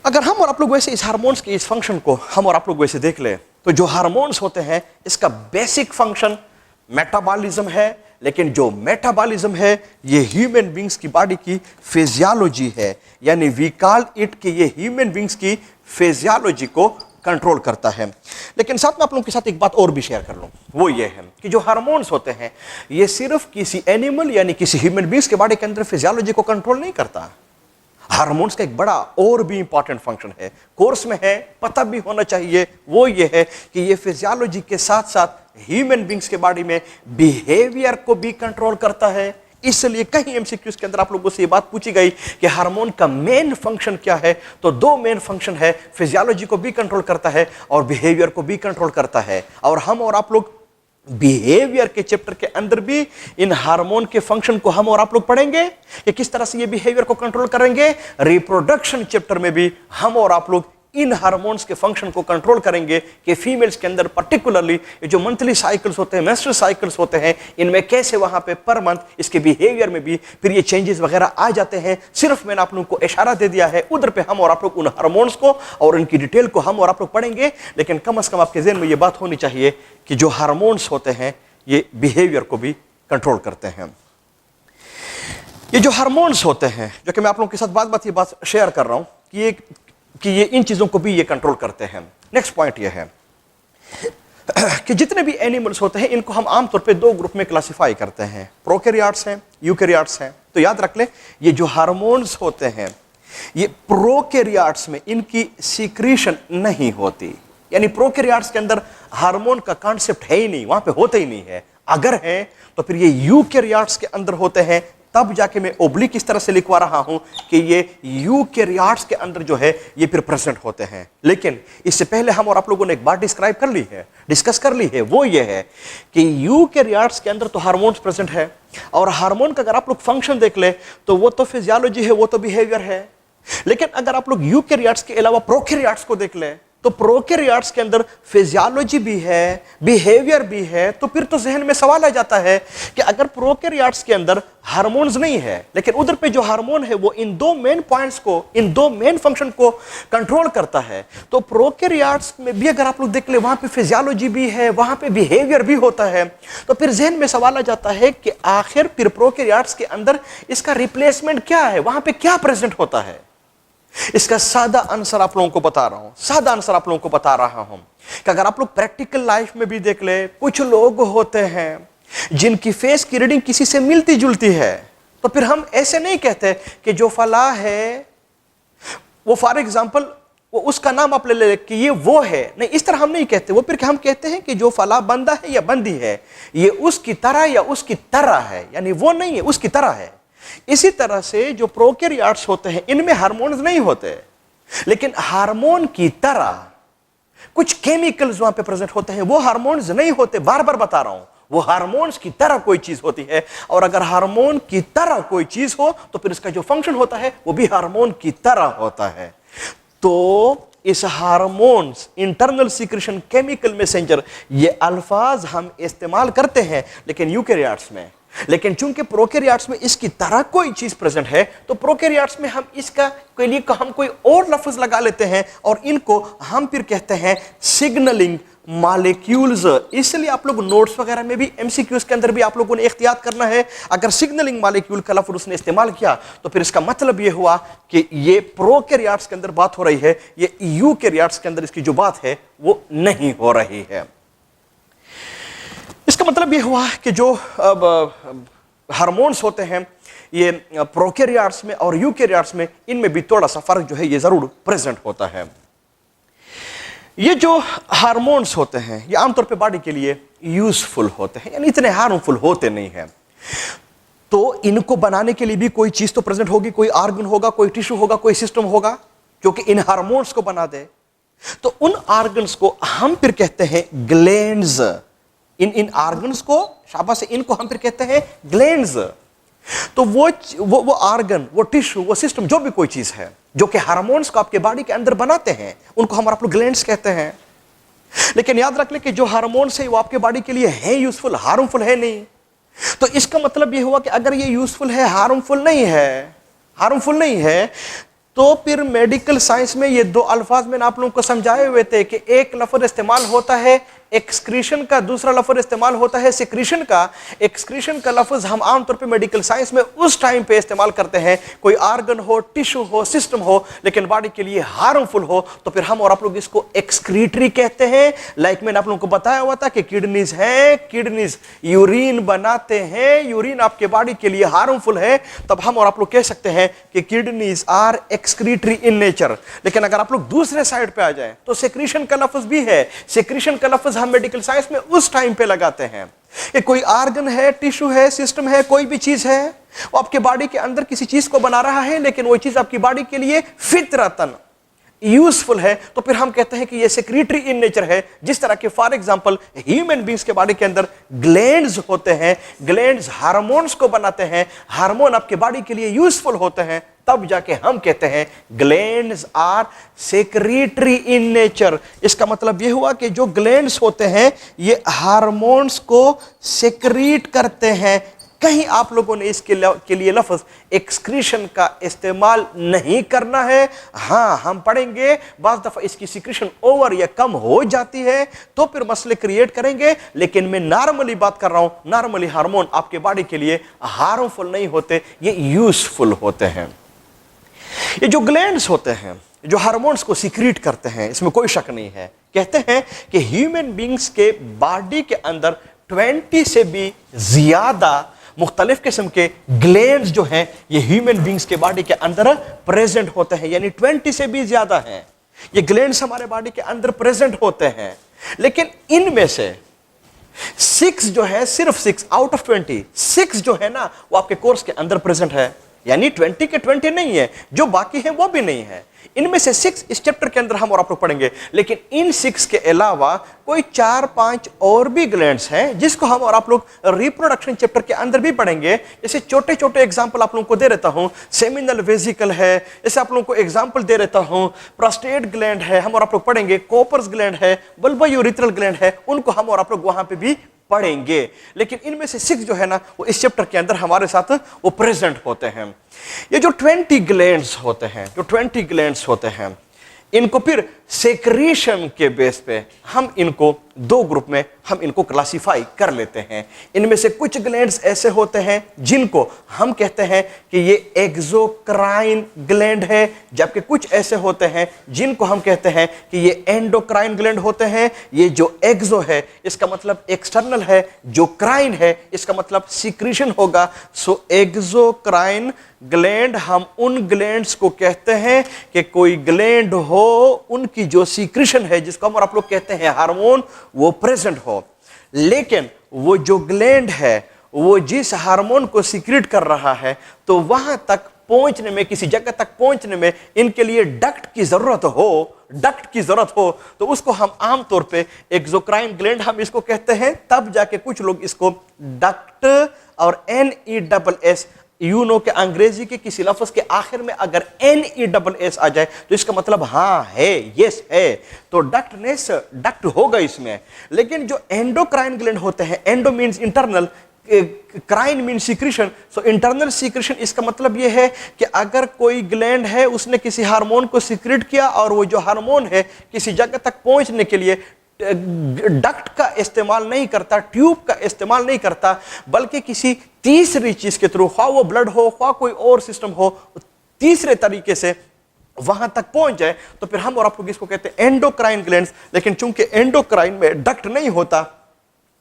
[SPEAKER 1] अगर हम और आप लोग वैसे इस हार्मोन्स के इस फंक्शन को हम और आप लोग वैसे देख ले, तो जो हार्मोन्स होते हैं इसका बेसिक फंक्शन मेटाबॉलिज्म है। लेकिन जो मेटाबॉलिज्म है ये ह्यूमन बींग्स की बॉडी की फिजियोलॉजी है, यानी वी कॉल इट कि ये ह्यूमन बींग्स की फिजियोलॉजी को कंट्रोल करता है। लेकिन साथ में आप लोगों के साथ एक बात और भी शेयर कर लूं, वो ये है कि जो हार्मोन्स होते हैं ये सिर्फ किसी एनिमल यानी किसी ह्यूमन बींग्स के बॉडी के अंदर फिजियोलॉजी को कंट्रोल नहीं करता। हार्मोन्स का एक बड़ा और भी इंपॉर्टेंट फंक्शन है, कोर्स में है, पता भी होना चाहिए, वो ये है कि ये फिजियोलॉजी के साथ साथ ह्यूमन बींग्स के बॉडी में बिहेवियर को भी कंट्रोल करता है। इसलिए कहीं एमसीक्यूज के अंदर आप लोगों से ये बात पूछी गई कि हार्मोन का मेन फंक्शन क्या है, तो दो मेन फंक्शन है, फिजियोलॉजी को भी कंट्रोल करता है और बिहेवियर को भी कंट्रोल करता है। और हम और आप लोग बिहेवियर के चैप्टर के अंदर भी इन हार्मोन के फंक्शन को हम और आप लोग पढ़ेंगे कि किस तरह से ये बिहेवियर को कंट्रोल करेंगे। रिप्रोडक्शन चैप्टर में भी हम और आप लोग इन हार्मोन्स के फंक्शन को कंट्रोल करेंगे कि फीमेल्स के अंदर पर्टिकुलरली जो मंथली साइकिल्स होते हैं, मेंस्ट्रुअल साइकिल्स होते हैं, इनमें कैसे वहां पे पर मंथ इसके बिहेवियर में भी फिर ये चेंजेस वगैरह आ जाते हैं। सिर्फ मैंने आप लोगों को इशारा दे दिया है, उधर पे हम और आप लोग उन हार्मोन्स को और उनकी डिटेल को हम और आप लोग पढ़ेंगे। लेकिन कम से कम आपके ज़हन में ये बात होनी चाहिए कि जो हार्मोन्स होते हैं ये बिहेवियर को भी कंट्रोल करते हैं। ये जो हार्मोन्स होते हैं, जो कि मैं आप लोगों के साथ ये बात शेयर कर रहा हूं कि ये इन चीजों को भी ये कंट्रोल करते हैं। नेक्स्ट पॉइंट ये है कि जितने भी एनिमल्स होते हैं इनको हम आमतौर पे दो ग्रुप में क्लासिफाई करते हैं, प्रोकैरियोट्स हैं, यूकैरियोट्स हैं। तो याद रख ले, ये जो हार्मोन्स होते हैं ये प्रोकैरियोट्स में इनकी सीक्रेशन नहीं होती, यानी प्रोकैरियोट्स के अंदर हार्मोन का कॉन्सेप्ट है ही नहीं, वहां पे होते ही नहीं है। अगर है तो फिर ये यूकैरियोट्स के अंदर होते हैं। तब जाके मैं ओब्लिक इस तरह से लिखवा रहा हूं कि ये यूकैरियोट्स के अंदर जो है ये फिर प्रेजेंट होते हैं। लेकिन इससे पहले हम और आप लोगों ने एक बात डिस्कस कर ली है, वो ये है कि यूकैरियोट्स के अंदर तो हार्मोन्स प्रेजेंट है, और हार्मोन का अगर आप लोग फंक्शन देख ले तो वो तो फिजियोलॉजी है, वो तो बिहेवियर है। लेकिन अगर आप लोग यूकैरियोट्स के अलावा प्रोकैरियोट्स को देख ले तो प्रोकैरियोट्स के अंदर फिजियोलॉजी भी है, बिहेवियर भी है। तो फिर तो जहन में सवाल आ जाता है कि अगर प्रोकैरियोट्स के अंदर हार्मोन्स नहीं है, लेकिन उधर पे जो हार्मोन है वो इन दो मेन पॉइंट्स को, इन दो मेन फंक्शन को कंट्रोल करता है, तो प्रोकैरियोट्स में भी अगर आप लोग देख ले वहां पे फिजियोलॉजी भी है, वहां पे बिहेवियर भी होता है। तो फिर जहन में सवाल आ जाता है कि आखिर फिर प्रोकैरियोट्स के अंदर इसका रिप्लेसमेंट क्या है, वहां पे क्या प्रेजेंट होता है। इसका सादा आंसर आप लोगों को बता रहा हूं कि अगर आप लोग प्रैक्टिकल लाइफ में भी देख ले, कुछ लोग होते हैं जिनकी फेस की रीडिंग किसी से मिलती जुलती है, तो फिर हम ऐसे नहीं कहते कि जो फला है वो फॉर एग्जाम्पल वो उसका नाम आप ले कि ये वो है, नहीं, इस तरह हम नहीं कहते। वो फिर हम कहते हैं कि जो फला बंदा है या बंदी है ये उसकी तरह या उसकी तरह है, यानी वो नहीं है, उसकी तरह है। इसी तरह से जो प्रोकैरियोट्स होते हैं इनमें हार्मोन्स नहीं होते, लेकिन हार्मोन की तरह कुछ केमिकल्स वहां पे प्रेजेंट होते हैं। वो हार्मोन्स नहीं होते, बार बार बता रहा हूं, वो हार्मोन्स की तरह कोई चीज होती है। और अगर हार्मोन की तरह कोई चीज हो तो फिर इसका जो फंक्शन होता है वो भी हार्मोन की तरह होता है। तो इस hormones, internal secretion, chemical messenger, ये अल्फाज हम इस्तेमाल करते हैं लेकिन यूकैरियोट्स में। लेकिन चूंकि प्रोकैरियोट्स में इसकी तरह कोई चीज प्रेजेंट है तो प्रोकैरियोट्स में हम इसका के लिए हम कोई और लफ्ज लगा लेते हैं और इनको हम फिर कहते हैं सिग्नलिंग मॉलिक्यूल्स। इसलिए आप लोग नोट्स वगैरह में भी एमसीक्यूज के अंदर भी आप लोगों ने एहतियात करना है। अगर सिग्नलिंग मॉलिक्यूल का लफ्ज उसने इस्तेमाल किया तो फिर इसका मतलब यह हुआ कि ये प्रोकैरियोट्स के अंदर बात हो रही है, ये यूकैरियोट्स के अंदर इसकी जो बात है वो नहीं हो रही है। इसका मतलब ये हुआ कि जो हार्मोन्स होते हैं ये प्रोकैरियोट्स में और यूकैरियोट्स में, इनमें भी थोड़ा सा फर्क जो है ये जरूर प्रेजेंट होता है। ये जो हार्मोन्स होते हैं ये आमतौर पे बॉडी के लिए यूजफुल होते हैं, यानी इतने हार्मफुल होते नहीं हैं। तो इनको बनाने के लिए भी कोई चीज तो प्रेजेंट होगी, कोई ऑर्गन होगा, कोई टिश्यू होगा, कोई सिस्टम होगा जो कि इन हार्मोन्स को बना दे। तो उन ऑर्गन्स को हम फिर कहते हैं ग्लैंड्स। इन ऑर्गन्स को, शाबाश से, इनको हम फिर कहते हैं ग्लैंड्स। तो वो ऑर्गन, वो टिश्यू, वो सिस्टम, जो भी कोई चीज है जो कि हार्मोन्स को आपके बॉडी के अंदर बनाते हैं, उनको हम आप लोग ग्लैंड्स कहते हैं। लेकिन याद रख ले कि जो हार्मोन्स है वो आपके बॉडी के लिए है यूजफुल, हार्मफुल है नहीं। तो इसका मतलब ये हुआ कि अगर ये यूजफुल है, हार्मफुल नहीं है, तो फिर मेडिकल साइंस में ये दो अल्फाज मैंने आप लोगों को समझाए हुए थे कि एक लफ्ज इस्तेमाल होता है एक्सक्रीशन का, दूसरा लफ्ज इस्तेमाल होता है सिक्रीशन का। एक्सक्रीशन का लफ्ज हम आमतौर पे मेडिकल साइंस में उस टाइम पे इस्तेमाल करते हैं कोई ऑर्गन हो, टिश्यू हो, सिस्टम हो, लेकिन बॉडी के लिए हार्मफुल हो, तो फिर हम और आप लोग इसको एक्सक्रीटरी कहते हैं। लाइक मैंने आप लोगों को बताया हुआ था कि किडनीज हैं, किडनीज यूरिन बनाते हैं, यूरिन आपके बॉडी के लिए हार्मफुल है, तब हम और आप लोग कह सकते हैं कि kidneys are excretory in nature. लेकिन अगर आप लोग दूसरे साइड पे आ जाएं तो सेक्रीशन का लफ्ज भी है। सेक्रीशन का लफ्ज हम मेडिकल साइंस में उस टाइम पे लगाते हैं कि कोई ऑर्गन है, टिश्यू है, सिस्टम है, कोई भी चीज है, वो आपके बॉडी के अंदर किसी चीज को बना रहा है, लेकिन वो चीज आपकी बॉडी के लिए फितरतन यूजफुल है, तो फिर हम कहते हैं कि ये सेक्रेटरी इन नेचर है। जिस तरह के फॉर एग्जांपल ह्यूमन बींग्स के बॉडी के अंदर ग्लैंड्स होते हैं, ग्लैंड्स हार्मोन्स को बनाते हैं, हार्मोन आपके बॉडी के लिए यूजफुल होते हैं, तब जाके हम कहते हैं glands are secretory in nature. इसका मतलब यह हुआ कि जो ग्लैंड्स होते हैं ये हार्मोन्स को सेक्रीट करते हैं। कहीं आप लोगों ने इसके लिए लफ्ज एक्सक्रीशन का इस्तेमाल नहीं करना है। हां, हम पढ़ेंगे बाज़ दफा इसकी सिक्रीशन ओवर या कम हो जाती है तो फिर मसले क्रिएट करेंगे, लेकिन मैं नॉर्मली बात कर रहा हूं। नॉर्मली हार्मोन आपके बॉडी के लिए हार्मफुल नहीं होते, ये यूजफुल होते हैं। ये जो ग्लैंड्स होते हैं जो हार्मोन्स को सीक्रेट करते हैं, इसमें कोई शक नहीं है। कहते हैं कि ह्यूमन बींग्स के बॉडी के अंदर 20 से भी ज्यादा मुख्तलिफ किस्म के ग्लैंड्स जो हैं ये ह्यूमन बींग्स के बॉडी के अंदर प्रेजेंट होते हैं, यानी 20 से भी ज्यादा हैं ये ग्लैंड्स हमारे बॉडी के अंदर प्रेजेंट होते हैं। लेकिन इनमें से 6 जो है, सिर्फ 6 आउट ऑफ 20, 6 जो है ना वो आपके कोर्स के अंदर प्रेजेंट है, यानी 20 के 20 नहीं है, जो बाकी है वो भी नहीं है। इनमें से 6 इस चैप्टर के अंदर हम और आप लोग पढ़ेंगे, लेकिन इन 6 के अलावा कोई 4-5 और भी ग्लैंड्स हैं जिसको हम और आप लोग रिप्रोडक्शन चैप्टर के अंदर भी पढ़ेंगे। जैसे छोटे छोटे एग्जांपल आप लोगों को दे रहता हूं, सेमिनल वेसिकल है, जैसे आप लोगों को एग्जांपल दे रहता हूं, प्रोस्टेट ग्लैंड है, हम और आप लोग पढ़ेंगे, कोपर्स ग्लैंड है, बल्बोयूरिथ्रल ग्लैंड है, उनको हम और आप लोग वहां पे भी पढ़ेंगे। लेकिन इनमें से 6 जो है ना वो इस चैप्टर के अंदर हमारे साथ वो प्रेजेंट होते हैं। ये जो 20 ग्लैंड्स होते हैं, जो 20 ग्लैंड्स होते हैं, इनको फिर सेक्रीशन के बेस पे हम इनको 2 ग्रुप में हम इनको क्लासिफाई कर लेते हैं। इनमें से कुछ ग्लैंड्स ऐसे होते हैं जिनको हम कहते हैं कि ये एक्सोक्राइन ग्लैंड है, जबकि कुछ ऐसे होते हैं जिनको हम कहते हैं कि ये एंडोक्राइन ग्लैंड होते हैं। ये जो एक्सो है इसका मतलब एक्सटर्नल है, जो क्राइन है इसका मतलब सीक्रेशन होगा। सो एक्सोक्राइन ग्लैंड, हम उन ग्लैंड्स को कहते हैं कि कोई ग्लैंड हो उनकी जो सीक्रेशन है जिसको हम और आप लोग कहते हैं हार्मोन, वो प्रेजेंट हो। लेकिन वो जो ग्लैंड है वो जिस हार्मोन को सीक्रेट कर रहा है तो वहां तक पहुंचने में, किसी जगह तक पहुंचने में इनके लिए डक्ट की जरूरत हो, तो उसको हम आमतौर पे एक्सोक्राइन ग्लैंड हम इसको कहते हैं। तब जाके कुछ लोग इसको डक्ट और NESS, यू नो के अंग्रेजी के किसी लफ्ज के आखिर में अगर NESS आ जाए तो इसका मतलब हाँ है, यस है, तो डक्टनेस, डक्ट होगा इसमें। लेकिन जो एंडोक्राइन ग्लैंड होते हैं, endo means internal, crine mean secretion, so internal secretion, इसका मतलब यह है कि अगर कोई ग्लैंड है उसने किसी हार्मोन को सीक्रेट किया और वो जो हार्मोन है किसी जगह तक पहुंचने के लिए डक्ट का इस्तेमाल नहीं करता, ट्यूब का इस्तेमाल नहीं करता, बल्कि किसी तीसरी चीज के थ्रू, ख्वाह वो ब्लड हो, ख्वाह कोई और सिस्टम हो, तीसरे तरीके से वहां तक पहुंच जाए, तो फिर हम और आप लोग इसको कहते हैं एंडोक्राइन ग्लैंड्स। लेकिन चूंकि एंडोक्राइन में डक्ट नहीं होता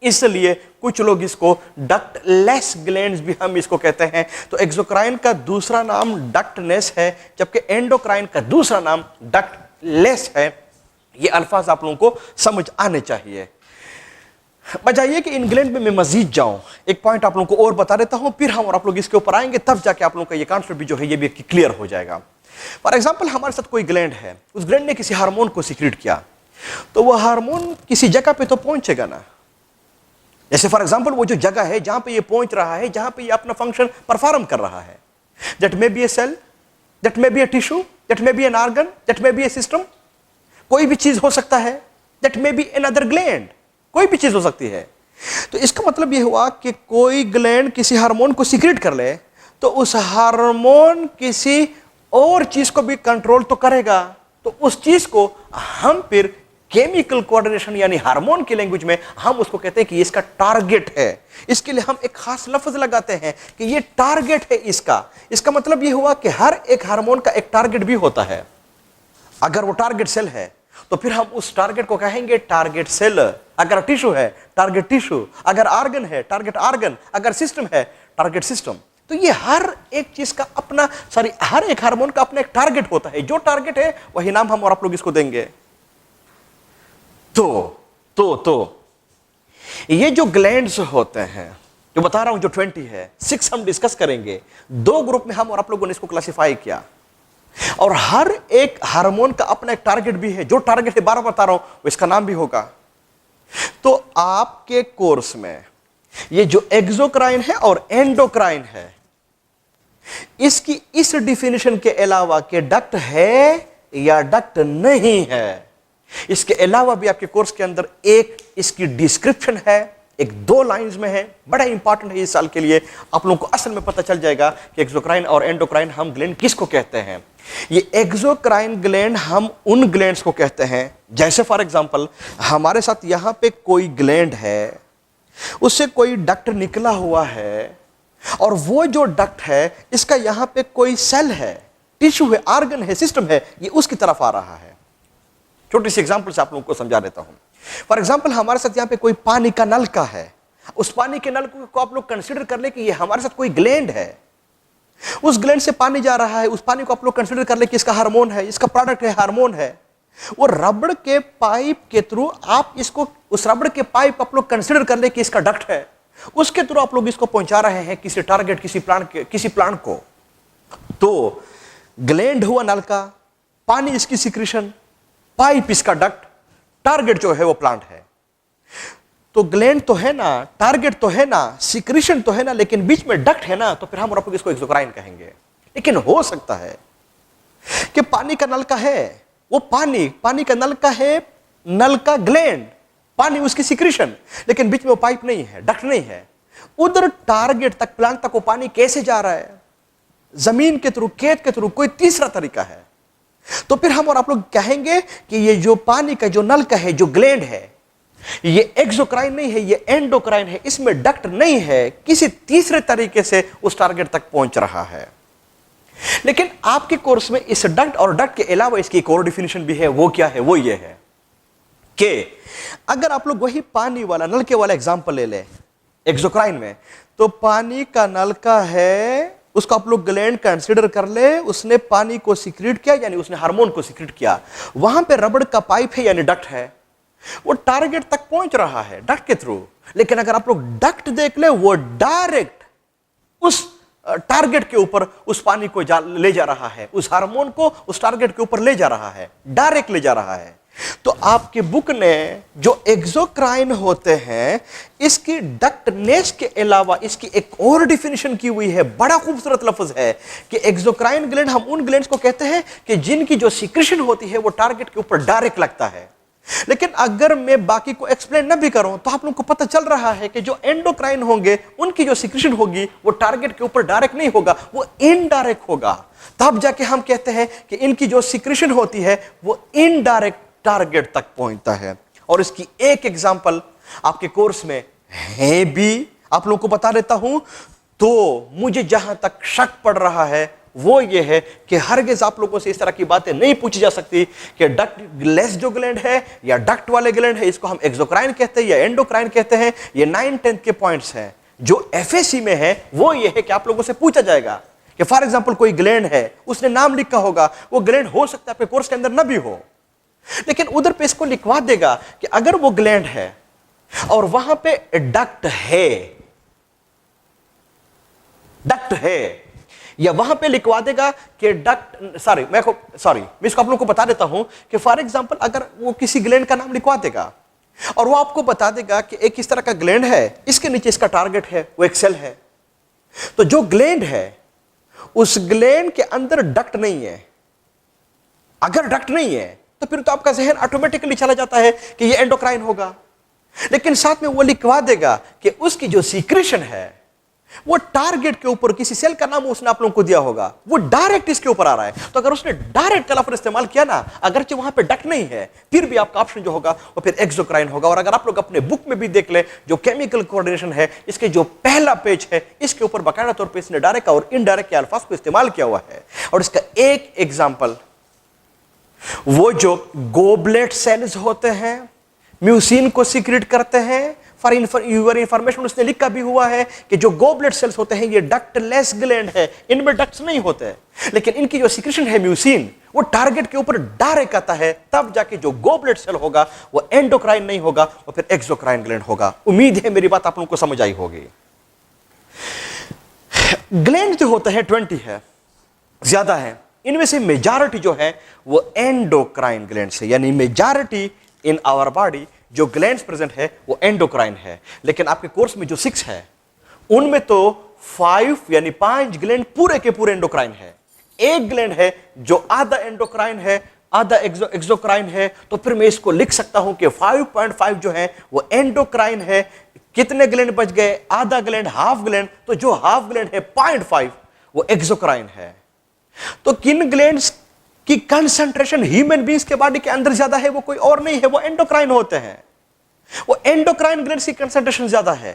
[SPEAKER 1] इसलिए कुछ लोग इसको डक्टलेस ग्लैंड्स भी हम इसको कहते हैं। तो एक्सोक्राइन का दूसरा नाम डक्टनेस है, जबकि एंडोक्राइन का दूसरा नाम डक्टलेस है। ये अल्फाज आप लोगों को समझ आने चाहिए। बजाइए कि इन ग्लैंड में मैं मजीद जाऊं, एक पॉइंट आप लोगों को और बता देता हूं, फिर हम और आप लोग इसके ऊपर आएंगे, तब जाके आप लोगों का ये कॉन्सेप्ट भी जो है ये भी क्लियर हो जाएगा। फॉर एग्जाम्पल, हमारे साथ कोई ग्लैंड है, उस ग्लैंड ने किसी हार्मोन को सीक्रेट किया, तो वह हार्मोन किसी जगह पे तो पहुंचेगा ना। जैसे फॉर एग्जाम्पल वो जो जगह है जहां पे ये पहुंच रहा है, जहां पे ये अपना फंक्शन परफॉर्म कर रहा है, that may be a cell, that may be a tissue, that may be an organ, that may be a system, कोई भी चीज हो सकता है, that may be another gland, कोई भी चीज हो सकती है। तो इसका मतलब यह हुआ कि कोई ग्लैंड किसी हार्मोन को सीक्रेट कर ले तो उस हार्मोन किसी और चीज को भी कंट्रोल तो करेगा। तो उस चीज को हम फिर केमिकल कोऑर्डिनेशन यानी हार्मोन की लैंग्वेज में हम उसको कहते हैं कि इसका टारगेट है। इसके लिए हम एक खास लफ्ज लगाते हैं कि ये टारगेट है इसका। इसका मतलब यह हुआ कि हर एक हार्मोन का एक टारगेट भी होता है। अगर वो टारगेट सेल है तो फिर हम उस टारगेट को कहेंगे टारगेट सेल। अगर टिश्यू है टारगेट टिश्यू, अगर ऑर्गन है टारगेट ऑर्गन, अगर सिस्टम है टारगेट सिस्टम। तो ये हर एक चीज का अपना हर एक हार्मोन का अपना एक टारगेट होता है। जो टारगेट है वही नाम हम और आप लोग इसको देंगे। तो ये जो ग्लैंड्स होते हैं, जो बता रहा हूं, जो 20 है, 6 हम डिस्कस करेंगे। 2 ग्रुप में हम और आप लोगों ने इसको क्लासिफाई किया, और हर एक हार्मोन का अपना एक टारगेट भी है। जो टारगेट है 12 बता रहा हूं, वो इसका नाम भी होगा। तो आपके कोर्स में ये जो एक्सोक्राइन है और एंडोक्राइन है, इसकी इस डिफिनेशन के अलावा कि डक्ट है या डक्ट नहीं है, इसके अलावा भी आपके कोर्स के अंदर एक इसकी डिस्क्रिप्शन है, एक 2 लाइंस में है। बड़ा इंपॉर्टेंट है इस साल के लिए। आप लोगों को असल में पता चल जाएगा कि एक्सोक्राइन और एंडोक्राइन हम ग्लैंड किसको कहते हैं। ये एक्सोक्राइन ग्लैंड हम उन ग्लैंड्स को कहते हैं, जैसे फॉर एग्जांपल हमारे साथ यहां पे कोई ग्लैंड है, उससे कोई डक्ट निकला हुआ है, और वो जो डक्ट है इसका यहां पे कोई सेल है, टिश्यू है, ऑर्गन है, सिस्टम है, ये उसकी तरफ आ रहा है। छोटी सी एग्जांपल से आप लोगों को समझा देता हूं। फॉर एग्जांपल हमारे साथ यहां पे कोई पानी का नलका है, उस पानी के नल को आप लोग कंसीडर कर ले कि ये हमारे साथ कोई ग्लैंड है, उस ग्लैंड से पानी जा रहा है, उस पानी को आप लोग कंसीडर कर ले कि इसका हार्मोन है, इसका प्रोडक्ट है, हार्मोन है। वो रबड़ के पाइप के थ्रू आप इसको, उस रबड़ के पाइप आप लोग कंसीडर कर ले कि इसका डक्ट है, उसके थ्रू आप लोग इसको पहुंचा रहे हैं किसी टारगेट, किसी प्लांट को। तो ग्लैंड हुआ नलका, पानी इसकी सिक्रीशन, पाइप इसका डक्ट, टारगेट जो है वो प्लांट है। तो ग्लैंड तो है ना, टारगेट तो है ना, सिक्रीशन तो है ना, लेकिन बीच में डक्ट है ना, तो फिर हम इसको एक्सोक्राइन कहेंगे। लेकिन हो सकता है कि पानी का नलका है, वो पानी का नलका है, नलका ग्लैंड, पानी उसकी सिक्रीशन, लेकिन बीच में वो पाइप नहीं है, डक्ट नहीं है। उधर टारगेट तक, प्लांट तक वो पानी कैसे जा रहा है? जमीन के थ्रू, खेत के थ्रू, कोई तीसरा तरीका है। तो फिर हम और आप लोग कहेंगे कि ये जो पानी का जो नलका है, जो ग्लैंड है, ये एक्सोक्राइन नहीं है, ये एंडोक्राइन है। इसमें डक्ट नहीं है, किसी तीसरे तरीके से उस टारगेट तक पहुंच रहा है। लेकिन आपके कोर्स में इस डक्ट और डक्ट के अलावा इसकी एक और डिफिनेशन भी है। वो क्या है? वो ये है कि अगर आप लोग वही पानी वाला, नलके वाला एग्जांपल ले ले एक्सोक्राइन में, तो पानी का नलका है, उसको आप लोग ग्लैंड कंसीडर कर ले, उसने पानी को सीक्रेट किया, यानी उसने हार्मोन को सीक्रेट किया। वहां पे रबड़ का पाइप है, यानी डक्ट है, वो टारगेट तक पहुंच रहा है डक्ट के थ्रू। लेकिन अगर आप लोग डक्ट देख ले, वो डायरेक्ट उस टारगेट के ऊपर उस पानी को ले जा रहा है, उस हार्मोन को उस टारगेट के ऊपर ले जा रहा है, डायरेक्ट ले जा रहा है। तो आपके बुक ने जो एक्सोक्राइन होते हैं, इसकी डक्टनेस के अलावा इसकी एक और डिफिनेशन की हुई है। बड़ा खूबसूरत लफ्ज है कि एक्सोक्राइन ग्लैंड हम उन ग्लैंड्स को कहते हैं कि जिनकी जो सिक्रीशन होती है वो टारगेट के ऊपर डायरेक्ट लगता है। लेकिन अगर मैं बाकी को एक्सप्लेन न भी करूं तो आप लोगों को पता चल रहा है कि जो एंडोक्राइन होंगे उनकी जो सिक्रीशन होगी वो टारगेट के ऊपर डायरेक्ट नहीं होगा, वो इनडायरेक्ट होगा। तब जाके हम कहते हैं कि इनकी जो सिक्रीशन होती है वो इनडायरेक्ट टारगेट तक पहुंचता है। और इसकी एक एग्जांपल आपके कोर्स में है भी, आप लोगों को बता देता हूं। तो मुझे जहां तक शक पड़ रहा है वो ये है कि हरगिज़ आप लोगों से इस तरह की बातें नहीं पूछी जा सकती कि डक्ट लेस जो ग्लैंड है या डक्ट वाले ग्लैंड है, इसको हम एक्सोक्राइन कहते हैं या एंडोक्राइन कहते हैं। ये 9-10 के पॉइंट्स हैं। जो एफएसी में है वो ये है कि आप लोगों से पूछा जाएगा कि फॉर एग्जाम्पल कोई ग्लैंड है, उसने नाम लिखा होगा, वो ग्लैंड हो सकता है आपके कोर्स के अंदर न भी हो, लेकिन उधर पे इसको लिखवा देगा कि अगर वो ग्लैंड है और वहां पे डक्ट है, या वहां पे लिखवा देगा कि मैं इसको आप लोगों को बता देता हूं कि फॉर एग्जांपल अगर वो किसी ग्लैंड का नाम लिखवा देगा और वो आपको बता देगा कि एक इस तरह का ग्लैंड है, इसके नीचे इसका टारगेट है, वो एक्सेल है, तो जो ग्लैंड है उस ग्लैंड के अंदर डक्ट नहीं है। अगर डक्ट नहीं है तो फिर तो आपका जहन ऑटोमेटिकली चला जाता है कि ये एंडोक्राइन होगा, लेकिन साथ में वो लिखवा देगा कि उसकी जो सीक्रेशन है वो टारगेट के ऊपर, किसी सेल का नाम उसने आप लोगों को दिया होगा, वो डायरेक्ट इसके ऊपर आ रहा है। तो अगर उसने डायरेक्ट का लफ्ज़ इस्तेमाल किया ना, अगरचे वहां पे डक्ट नहीं है, फिर भी आपका ऑप्शन जो होगा वो फिर एक्सोक्राइन होगा। और अगर आप लोग अपने बुक में भी देख ले, जो केमिकल कोऑर्डिनेशन है, इसके जो पहला पेज है, इसके ऊपर बाकायदा तौर पर इसने डायरेक्ट और इनडायरेक्ट के अल्फाज को इस्तेमाल किया हुआ है। और इसका एक एग्जाम्पल, वो जो गोबलेट सेल्स होते हैं, म्यूसिन को सीक्रेट करते हैं। फॉर यूर इंफॉर्मेशन उसने लिखा भी हुआ है कि जो गोबलेट सेल्स होते हैं ये डक्टलेस ग्लैंड है, इनमें डक्ट्स नहीं होते, लेकिन इनकी जो सीक्रेशन है म्यूसिन, वो टारगेट के ऊपर डायरेक्ट आता है। तब जाके जो गोबलेट सेल होगा वो एंडोक्राइन नहीं होगा, वो फिर एक्सोक्राइन ग्लैंड होगा। उम्मीद है मेरी बात आप लोगों को समझ आई होगी। ग्लैंड जो होते हैं 20 है, ज्यादा है, इनमें से मेजॉरिटी जो है वो एंडोक्राइन ग्लैंड से, यानी मेजॉरिटी इन आवर बॉडी जो ग्लैंड्स प्रेजेंट है वो एंडोक्राइन है। लेकिन आपके कोर्स में जो 6 है उनमें तो 5 यानी 5 ग्लैंड पूरे के पूरे एंडोक्राइन है। एक ग्लैंड है जो आधा एंडोक्राइन है, आधा एक्सोक्राइन है। तो फिर मैं इसको लिख सकता हूं कि 5.5 जो है वो एंडोक्राइन है। कितने ग्लैंड बच गए? आधा ग्लैंड, हाफ ग्लैंड। तो जो हाफ ग्लैंड है 0.5 वो एक्सोक्राइन है। तो किन ग्लैंड्स की कंसंट्रेशन ह्यूमन बीइंग्स के बॉडी के अंदर ज्यादा है? वो कोई और नहीं है, वो एंडोक्राइन होते हैं। वो एंडोक्राइन ग्लैंड्स की कंसंट्रेशन ज्यादा है,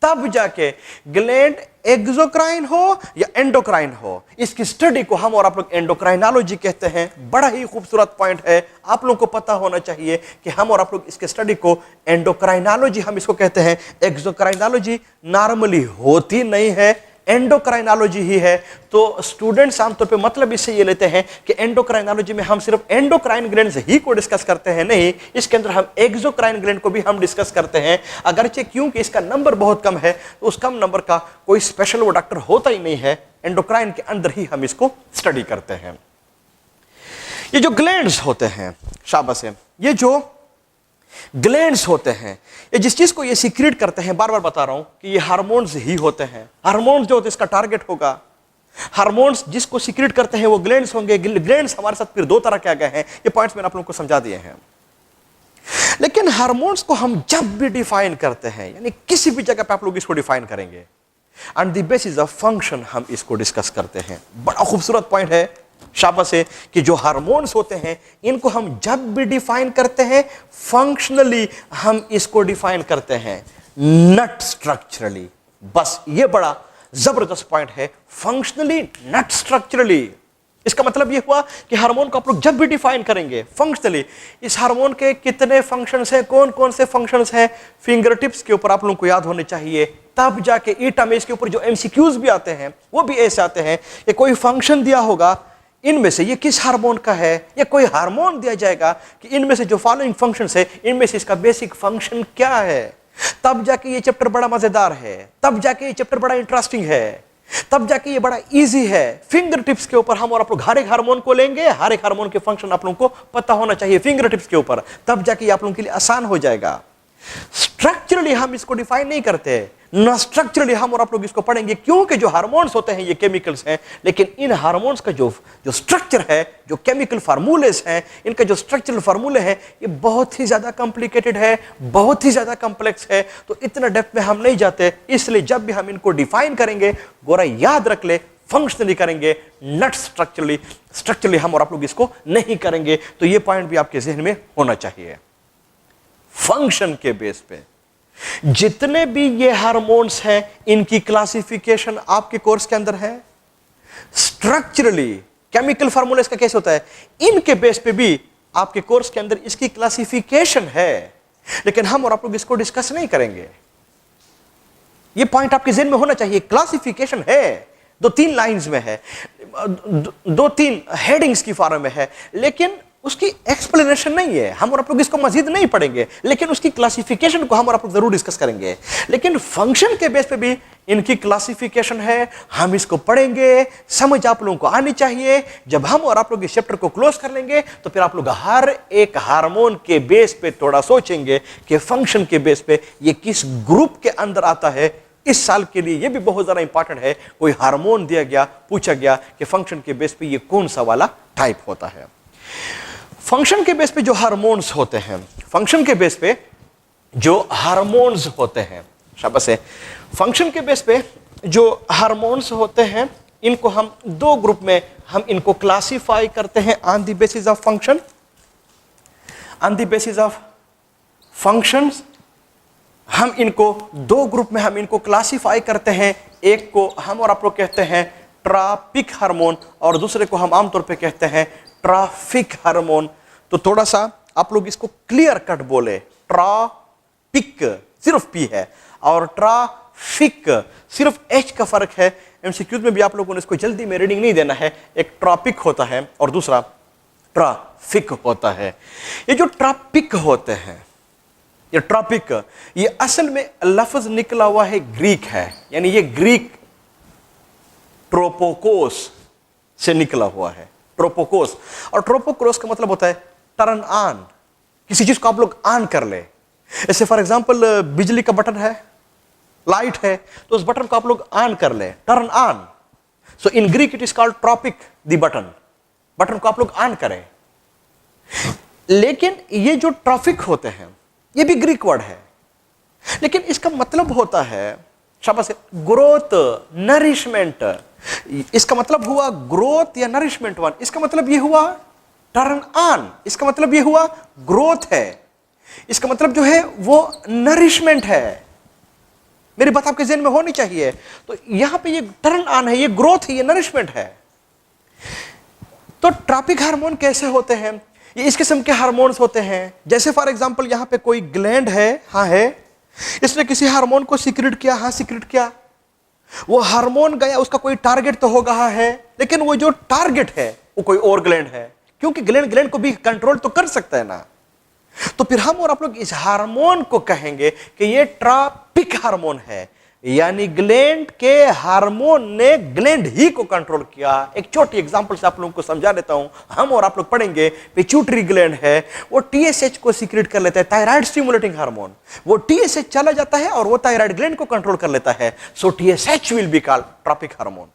[SPEAKER 1] तब जाके ग्लैंड एक्सोक्राइन हो या एंडोक्राइन हो। इसकी स्टडी को हम और आप लोग एंडोक्राइनोलॉजी कहते हैं। बड़ा ही खूबसूरत पॉइंट है, आप लोगों को पता होना चाहिए कि हम और आप लोग इसके स्टडी को एंडोक्राइनोलॉजी हम इसको कहते हैं। एक्सोक्राइनोलॉजी नॉर्मली होती नहीं है, एंडोक्राइनोलॉजी ही है। तो स्टूडेंट्स आमतौर पे मतलब इससे ये लेते हैं कि एंडोक्राइनोलॉजी में हम सिर्फ एंडोक्राइन ग्लैंड्स ही को डिस्कस करते हैं। नहीं, इसके अंदर हम एक्सोक्राइन ग्लैंड को भी हम डिस्कस करते हैं। अगरचे क्योंकि इसका नंबर बहुत कम है, तो उस कम नंबर का कोई स्पेशल वो डॉक्टर होता ही नहीं है, एंडोक्राइन के अंदर ही हम इसको स्टडी करते हैं। ये जो ग्लैंड्स होते हैं, शाबाश है, ये जो ग्लैंड्स होते हैं, ये जिस चीज को ये सीक्रेट करते हैं, बार बार बता रहा हूं कि ये हार्मोन्स ही होते हैं। हार्मोन्स जो होते हैं इसका टारगेट होगा। हार्मोन्स जिसको सीक्रेट करते हैं वो ग्लैंड्स होंगे। ग्लैंड्स हमारे साथ फिर 2 तरह के आ गए हैं। ये पॉइंट्स मैंने आप लोगों को समझा दिए हैं। लेकिन हार्मोन्स को हम जब भी डिफाइन करते हैं, यानी किसी भी जगह पे आप लोग इसको डिफाइन करेंगे, on the basis of function हम इसको डिस्कस करते हैं। बड़ा खूबसूरत पॉइंट है, शाबाश है, कि जो हार्मोन्स होते हैं इनको हम जब भी डिफाइन करते हैं, फंक्शनली हम इसको डिफाइन करते हैं, नॉट स्ट्रक्चरली। बस ये बड़ा जबरदस्त पॉइंट है, फंक्शनली नॉट स्ट्रक्चरली। इसका मतलब ये हुआ कि हार्मोन को आप लोग जब भी डिफाइन करेंगे फंक्शनली, इस हार्मोन के कितने फंक्शंस हैं, कौन कौन से फंक्शंस हैं, फिंगर टिप्स के ऊपर आप लोगों को याद होने चाहिए। तब जाके ईटा में इसके ऊपर जो एमसीक्यूज भी आते हैं वो भी ऐसे आते हैं कि कोई फंक्शन दिया होगा, इनमें से ये किस हार्मोन का है, या कोई हार्मोन दिया जाएगा कि इनमें से जो फॉलोइंग फंक्शंस है, इनमें से इसका बेसिक फंक्शन क्या है। तब जाके ये चैप्टर बड़ा मजेदार है, तब जाके ये चैप्टर बड़ा इंटरेस्टिंग है, तब जाके ये बड़ा इजी है। फिंगर टिप्स के ऊपर हम और आप लोग हर एक हार्मोन को लेंगे, हर एक हार्मोन के फंक्शन आप लोगों को पता होना चाहिए फिंगर टिप्स के ऊपर, तब जाके आप लोगों के लिए आसान हो जाएगा। स्ट्रक्चरली हम इसको डिफाइन नहीं करते, ना स्ट्रक्चरली हम और आप लोग इसको पढ़ेंगे, क्योंकि जो हार्मोन्स होते हैं ये केमिकल्स हैं, लेकिन इन हार्मोन्स का जो स्ट्रक्चर है, जो केमिकल फार्मूलेस हैं, इनका जो स्ट्रक्चरल फार्मूले हैं, ये बहुत ही ज्यादा कॉम्प्लिकेटेड है, बहुत ही ज्यादा कॉम्प्लेक्स है। तो इतना डेप्थ में हम नहीं जाते, इसलिए जब भी हम इनको डिफाइन करेंगे, गोरा याद रख ले, फंक्शनली करेंगे, नॉट स्ट्रक्चरली। स्ट्रक्चरली हम और आप लोग इसको नहीं करेंगे। तो ये पॉइंट भी आपके जहन में होना चाहिए। फंक्शन के बेस पे जितने भी ये हार्मोन्स हैं, इनकी क्लासिफिकेशन आपके कोर्स के अंदर है। स्ट्रक्चरली केमिकल फार्मूला इसका कैसे होता है, इनके बेस पे भी आपके कोर्स के अंदर इसकी क्लासिफिकेशन है, लेकिन हम और आप लोग इसको डिस्कस नहीं करेंगे। ये पॉइंट आपके ज़हन में होना चाहिए। क्लासिफिकेशन है, 2-3 लाइंस में है, 2-3 हेडिंग्स की फॉर्म में है, लेकिन उसकी एक्सप्लेनेशन नहीं है। हम और आप लोग इसको मजीद नहीं पढ़ेंगे, लेकिन उसकी क्लासिफिकेशन को हम और आप लोग जरूर डिस्कस करेंगे। लेकिन फंक्शन के बेस पे भी इनकी क्लासिफिकेशन है, हम इसको पढ़ेंगे, समझ आप लोगों को आनी चाहिए। जब हम और आप लोग इस चैप्टर को क्लोज कर लेंगे तो फिर आप लोग हर एक हार्मोन के बेस पे थोड़ा सोचेंगे कि फंक्शन के बेस पे ये किस ग्रुप के अंदर आता है। इस साल के लिए ये भी बहुत ज्यादा इंपॉर्टेंट है, कोई हार्मोन दिया गया, पूछा गया कि फंक्शन के बेस पे ये कौन सा वाला टाइप होता है। फंक्शन के बेस पे जो हार्मोन्स होते हैं, फंक्शन के बेस पे जो हार्मोन्स होते हैं, शाबाश है, फंक्शन के बेस पे जो हार्मोन्स होते हैं, इनको हम 2 ग्रुप में हम इनको क्लासिफाई करते हैं on the basis of function, on the basis of functions. हम इनको 2 ग्रुप में हम इनको क्लासिफाई करते हैं। एक को हम और आप लोग कहते हैं ट्रॉपिक हार्मोन और दूसरे को हम आमतौर पे कहते हैं ट्रॉफिक हार्मोन। तो थोड़ा सा आप लोग इसको क्लियर कट बोले, ट्रॉपिक सिर्फ पी है और ट्रॉफिक सिर्फ एच का फर्क है। एमसीक्यूज में भी आप लोगों ने इसको जल्दी में रीडिंग नहीं देना है। एक ट्रॉपिक होता है और दूसरा ट्रॉफिक होता है। ये जो ट्रॉपिक होते हैं, ये ट्रॉपिक, ये असल में लफ्ज निकला हुआ है ग्रीक है, यानी ये ग्रीक ट्रोपोकोस से निकला हुआ है, ट्रोपोकोस। और ट्रोपोकोस का मतलब होता है टर्न ऑन, किसी चीज को आप लोग ऑन कर ले। जैसे फॉर एग्जांपल बिजली का बटन है, लाइट है, तो उस बटन को आप लोग ऑन कर ले, turn on. So in Greek it is called tropic the button, button को आप लोग ऑन करें। लेकिन ये जो ट्रॉफिक होते हैं ये भी ग्रीक वर्ड है, लेकिन इसका मतलब होता है, शाबाश, ग्रोथ, नरिशमेंट। इसका मतलब हुआ ग्रोथ या नरिशमेंट वन, इसका मतलब ये हुआ टर्न ऑन, इसका मतलब ये हुआ ग्रोथ है, इसका मतलब जो है वो नरिशमेंट है। मेरी बात आपके ज़हन में होनी चाहिए। तो यहां पे ये टर्न ऑन है, ये ग्रोथ है, ये नरिशमेंट है। तो ट्रॉपिक हार्मोन कैसे होते हैं? ये इस किस्म के हार्मोन्स होते हैं, जैसे फॉर एग्जांपल यहां पे कोई ग्लैंड है, हाँ है, इसने किसी हार्मोन को सीक्रेट किया, हाँ सीक्रेट किया, वो हार्मोन गया, उसका कोई टारगेट तो होगा है, लेकिन वो जो टारगेट है वो कोई और ग्लैंड है, क्योंकि ग्लैंड को भी कंट्रोल तो कर सकता है ना। तो फिर हम और आप लोग इस हार्मोन को कहेंगे कि ये ट्रॉपिक हार्मोन है, यानी ग्लैंड के हार्मोन ने ग्लैंड ही को कंट्रोल किया। एक छोटी एग्जांपल से आप लोगों को समझा देता हूं। हम और आप लोग पढ़ेंगे, पिट्यूटरी ग्लैंड है, वो टीएसएच को सीक्रेट कर लेता है, थायराइड स्टिमुलेटिंग हार्मोन। वो टीएसएच चला जाता है और वो थायराइड ग्लैंड को कंट्रोल कर लेता है। So TSH will be called tropic hormone.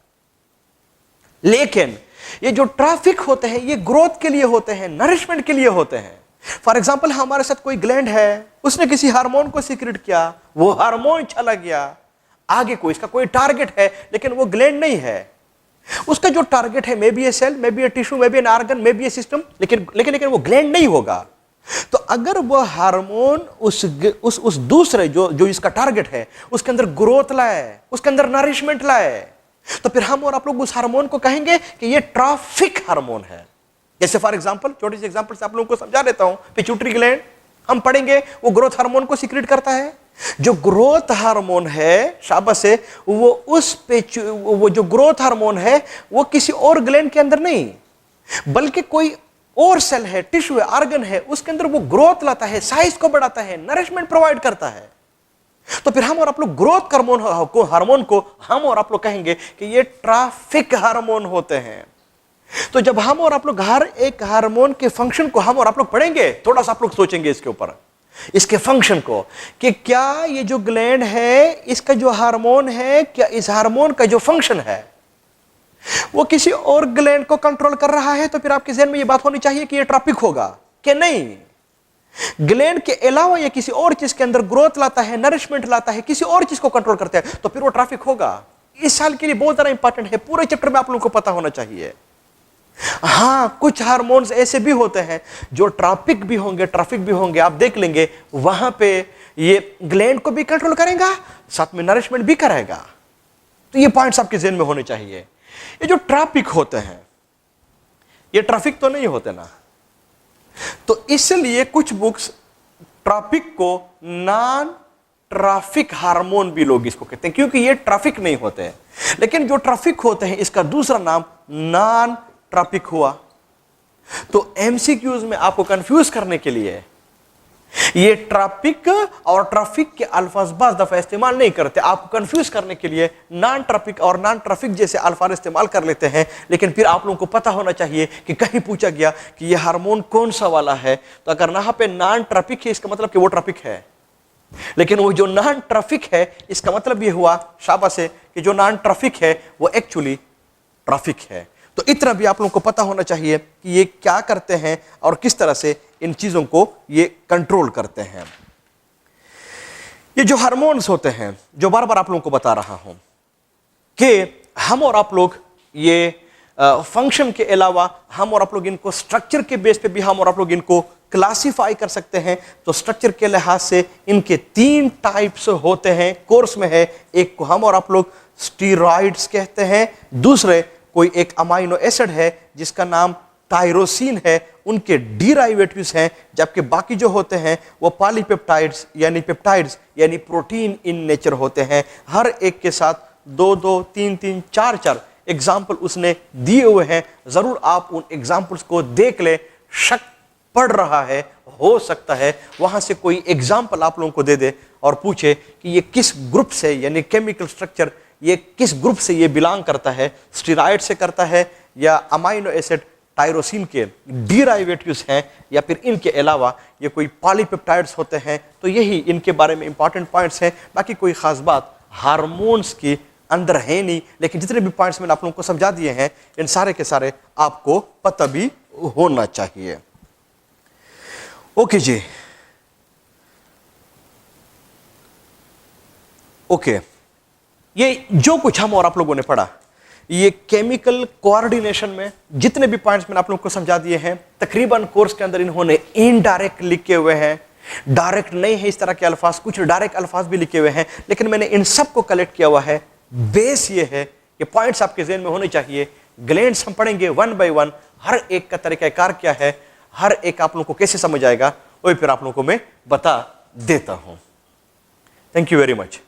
[SPEAKER 1] लेकिन ये जो ट्रॉफिक होते हैं ये ग्रोथ के लिए होते हैं, नरिशमेंट के लिए होते हैं। फॉर एग्जाम्पल हमारे साथ कोई ग्लैंड है, उसने किसी हार्मोन को सीक्रेट किया, वो हार्मोन चला गया, आगे कोई इसका कोई टारगेट है, लेकिन वो ग्लैंड नहीं है। उसका जो टारगेट है may be a cell, may be a tissue, may be an organ, may be a system, लेकिन वो ग्लैंड नहीं होगा। तो अगर वो हार्मोन उस दूसरे जो इसका टारगेट है उसके अंदर ग्रोथ लाए, उसके अंदर नरिशमेंट लाए, तो फिर हम और आप लोग उस हार्मोन को कहेंगे कि ये ट्रॉफिक हार्मोन है। जैसे फॉर एग्जांपल, छोटी सी एग्जांपल से आप लोगों को समझा देता हूं। पिट्यूटरी ग्लैंड हम पढ़ेंगे, वो ग्रोथ हार्मोन को सीक्रेट करता है। जो ग्रोथ हार्मोन है, शाबाश है, वो जो ग्रोथ हार्मोन है वो किसी और ग्लैंड के अंदर नहीं, बल्कि कोई और सेल है, टिश्यू है, ऑर्गन है, उसके अंदर वो ग्रोथ लाता है, साइज को बढ़ाता है, नरिशमेंट प्रोवाइड करता है। तो फिर हम और आप लोग ग्रोथ हार्मोन को हम और आप लोग कहेंगे कि ये ट्रॉफिक हार्मोन होते हैं। तो जब हम और आप लोग हर एक हार्मोन के फंक्शन को हम और आप लोग पढ़ेंगे, थोड़ा सा आप लोग सोचेंगे इसके ऊपर, इसके फंक्शन को, कि क्या ये जो ग्लैंड है, इसका जो हार्मोन है, क्या इस हार्मोन का जो फंक्शन है वो किसी और ग्लैंड को कंट्रोल कर रहा है? तो फिर आपके ज़हन में ये बात होनी चाहिए कि ये ट्रॉपिक होगा कि नहीं। ग्लैंड के अलावा ये किसी और चीज के अंदर ग्रोथ लाता है, नरिशमेंट लाता है, किसी और चीज को कंट्रोल करता है, तो फिर वो ट्रॉपिक होगा। इस साल के लिए बहुत ज्यादा इंपॉर्टेंट है, पूरे चैप्टर में आप लोगों को पता होना चाहिए। हां, कुछ हार्मोन्स ऐसे भी होते हैं जो ट्रॉपिक भी होंगे, ट्रॉफिक भी होंगे, आप देख लेंगे, वहां पे ये ग्लैंड को भी कंट्रोल करेगा, साथ में नरिशमेंट भी करेगा। तो ये पॉइंट्स आपके ज़हन में होने चाहिए। ये जो ट्रैफिक होते हैं, ये ट्रैफिक तो नहीं होते ना, तो इसलिए कुछ बुक्स ट्रैफिक को नॉन ट्रैफिक हार्मोन भी लोग इसको कहते हैं, क्योंकि ये ट्रैफिक नहीं होते हैं। लेकिन जो ट्रैफिक होते हैं इसका दूसरा नाम नॉन ट्रैफिक हुआ। तो एमसीक्यूज में आपको कंफ्यूज करने के लिए ये ट्रैफिक और ट्रैफिक के अल्फाज बाज़ दफा इस्तेमाल नहीं करते, आपको कंफ्यूज करने के लिए नॉन ट्रैफिक और नॉन ट्रैफिक जैसे अल्फाज इस्तेमाल कर लेते हैं। लेकिन फिर आप लोगों को पता होना चाहिए कि कहीं पूछा गया कि ये हार्मोन कौन सा वाला है, तो अगर यहाँ पे नॉन ट्रैफिक है इसका मतलब कि वो ट्रैफिक है, लेकिन वो जो नॉन ट्रैफिक है इसका मतलब ये हुआ शाबाश है कि जो नॉन ट्रैफिक है वो एक्चुअली ट्रैफिक है। तो इतना भी आप लोगों को पता होना चाहिए कि ये क्या करते हैं और किस तरह से इन चीजों को ये कंट्रोल करते हैं। ये जो हार्मोन्स होते हैं, जो बार बार आप लोगों को बता रहा हूं कि हम और आप लोग ये फंक्शन के अलावा हम और आप लोग इनको स्ट्रक्चर के बेस पे भी हम और आप लोग इनको क्लासिफाई कर सकते हैं। तो स्ट्रक्चर के लिहाज से इनके 3 टाइप्स होते हैं, कोर्स में है। एक को हम और आप लोग स्टीरॉइड्स कहते हैं, दूसरे कोई एक अमाइनो एसिड है जिसका नाम टायरोसिन है, उनके डेरिवेटिव्स हैं, जबकि बाकी जो होते हैं वो पॉलीपेप्टाइड्स यानी पेप्टाइड्स यानी प्रोटीन इन नेचर होते हैं। हर एक के साथ 2-2, 3-3, 4-4 एग्जाम्पल उसने दिए हुए हैं। जरूर आप उन एग्जाम्पल्स को देख ले, शक पड़ रहा है, हो सकता है वहां से कोई एग्जाम्पल आप लोगों को दे दे और पूछे कि ये किस ग्रुप से यानी केमिकल स्ट्रक्चर ये किस ग्रुप से ये बिलोंग करता है, स्टीरॉइड से करता है या अमाइनो एसिड टायरोसिन के डेरिवेटिव्स हैं या फिर इनके अलावा ये कोई पॉलीपेप्टाइड्स होते हैं। तो यही इनके बारे में इंपॉर्टेंट पॉइंट्स हैं। बाकी कोई खास बात हार्मोन्स की अंदर है नहीं, लेकिन जितने भी पॉइंट्स मैंने आप लोगों को समझा दिए हैं इन सारे के सारे आपको पता भी होना चाहिए। ओके जी, ओके, ये जो कुछ हम और आप लोगों ने पढ़ा, ये केमिकल कोऑर्डिनेशन में जितने भी पॉइंट्स मैंने आप लोगों को समझा दिए हैं, तकरीबन कोर्स के अंदर इन्होंने इनडायरेक्ट लिखे हुए हैं, डायरेक्ट नहीं है इस तरह के अल्फाज, कुछ डायरेक्ट अल्फाज भी लिखे हुए हैं, लेकिन मैंने इन सब को कलेक्ट किया हुआ है। बेस ये है कि पॉइंट्स आपके ज़हन में होने चाहिए। ग्लैंड्स हम पढ़ेंगे 1 बाय 1, हर एक का तरीकाकार क्या है, हर एक आप लोगों को कैसे समझ आएगा, वही फिर आप लोगों को मैं बता देता हूं। Thank you very much.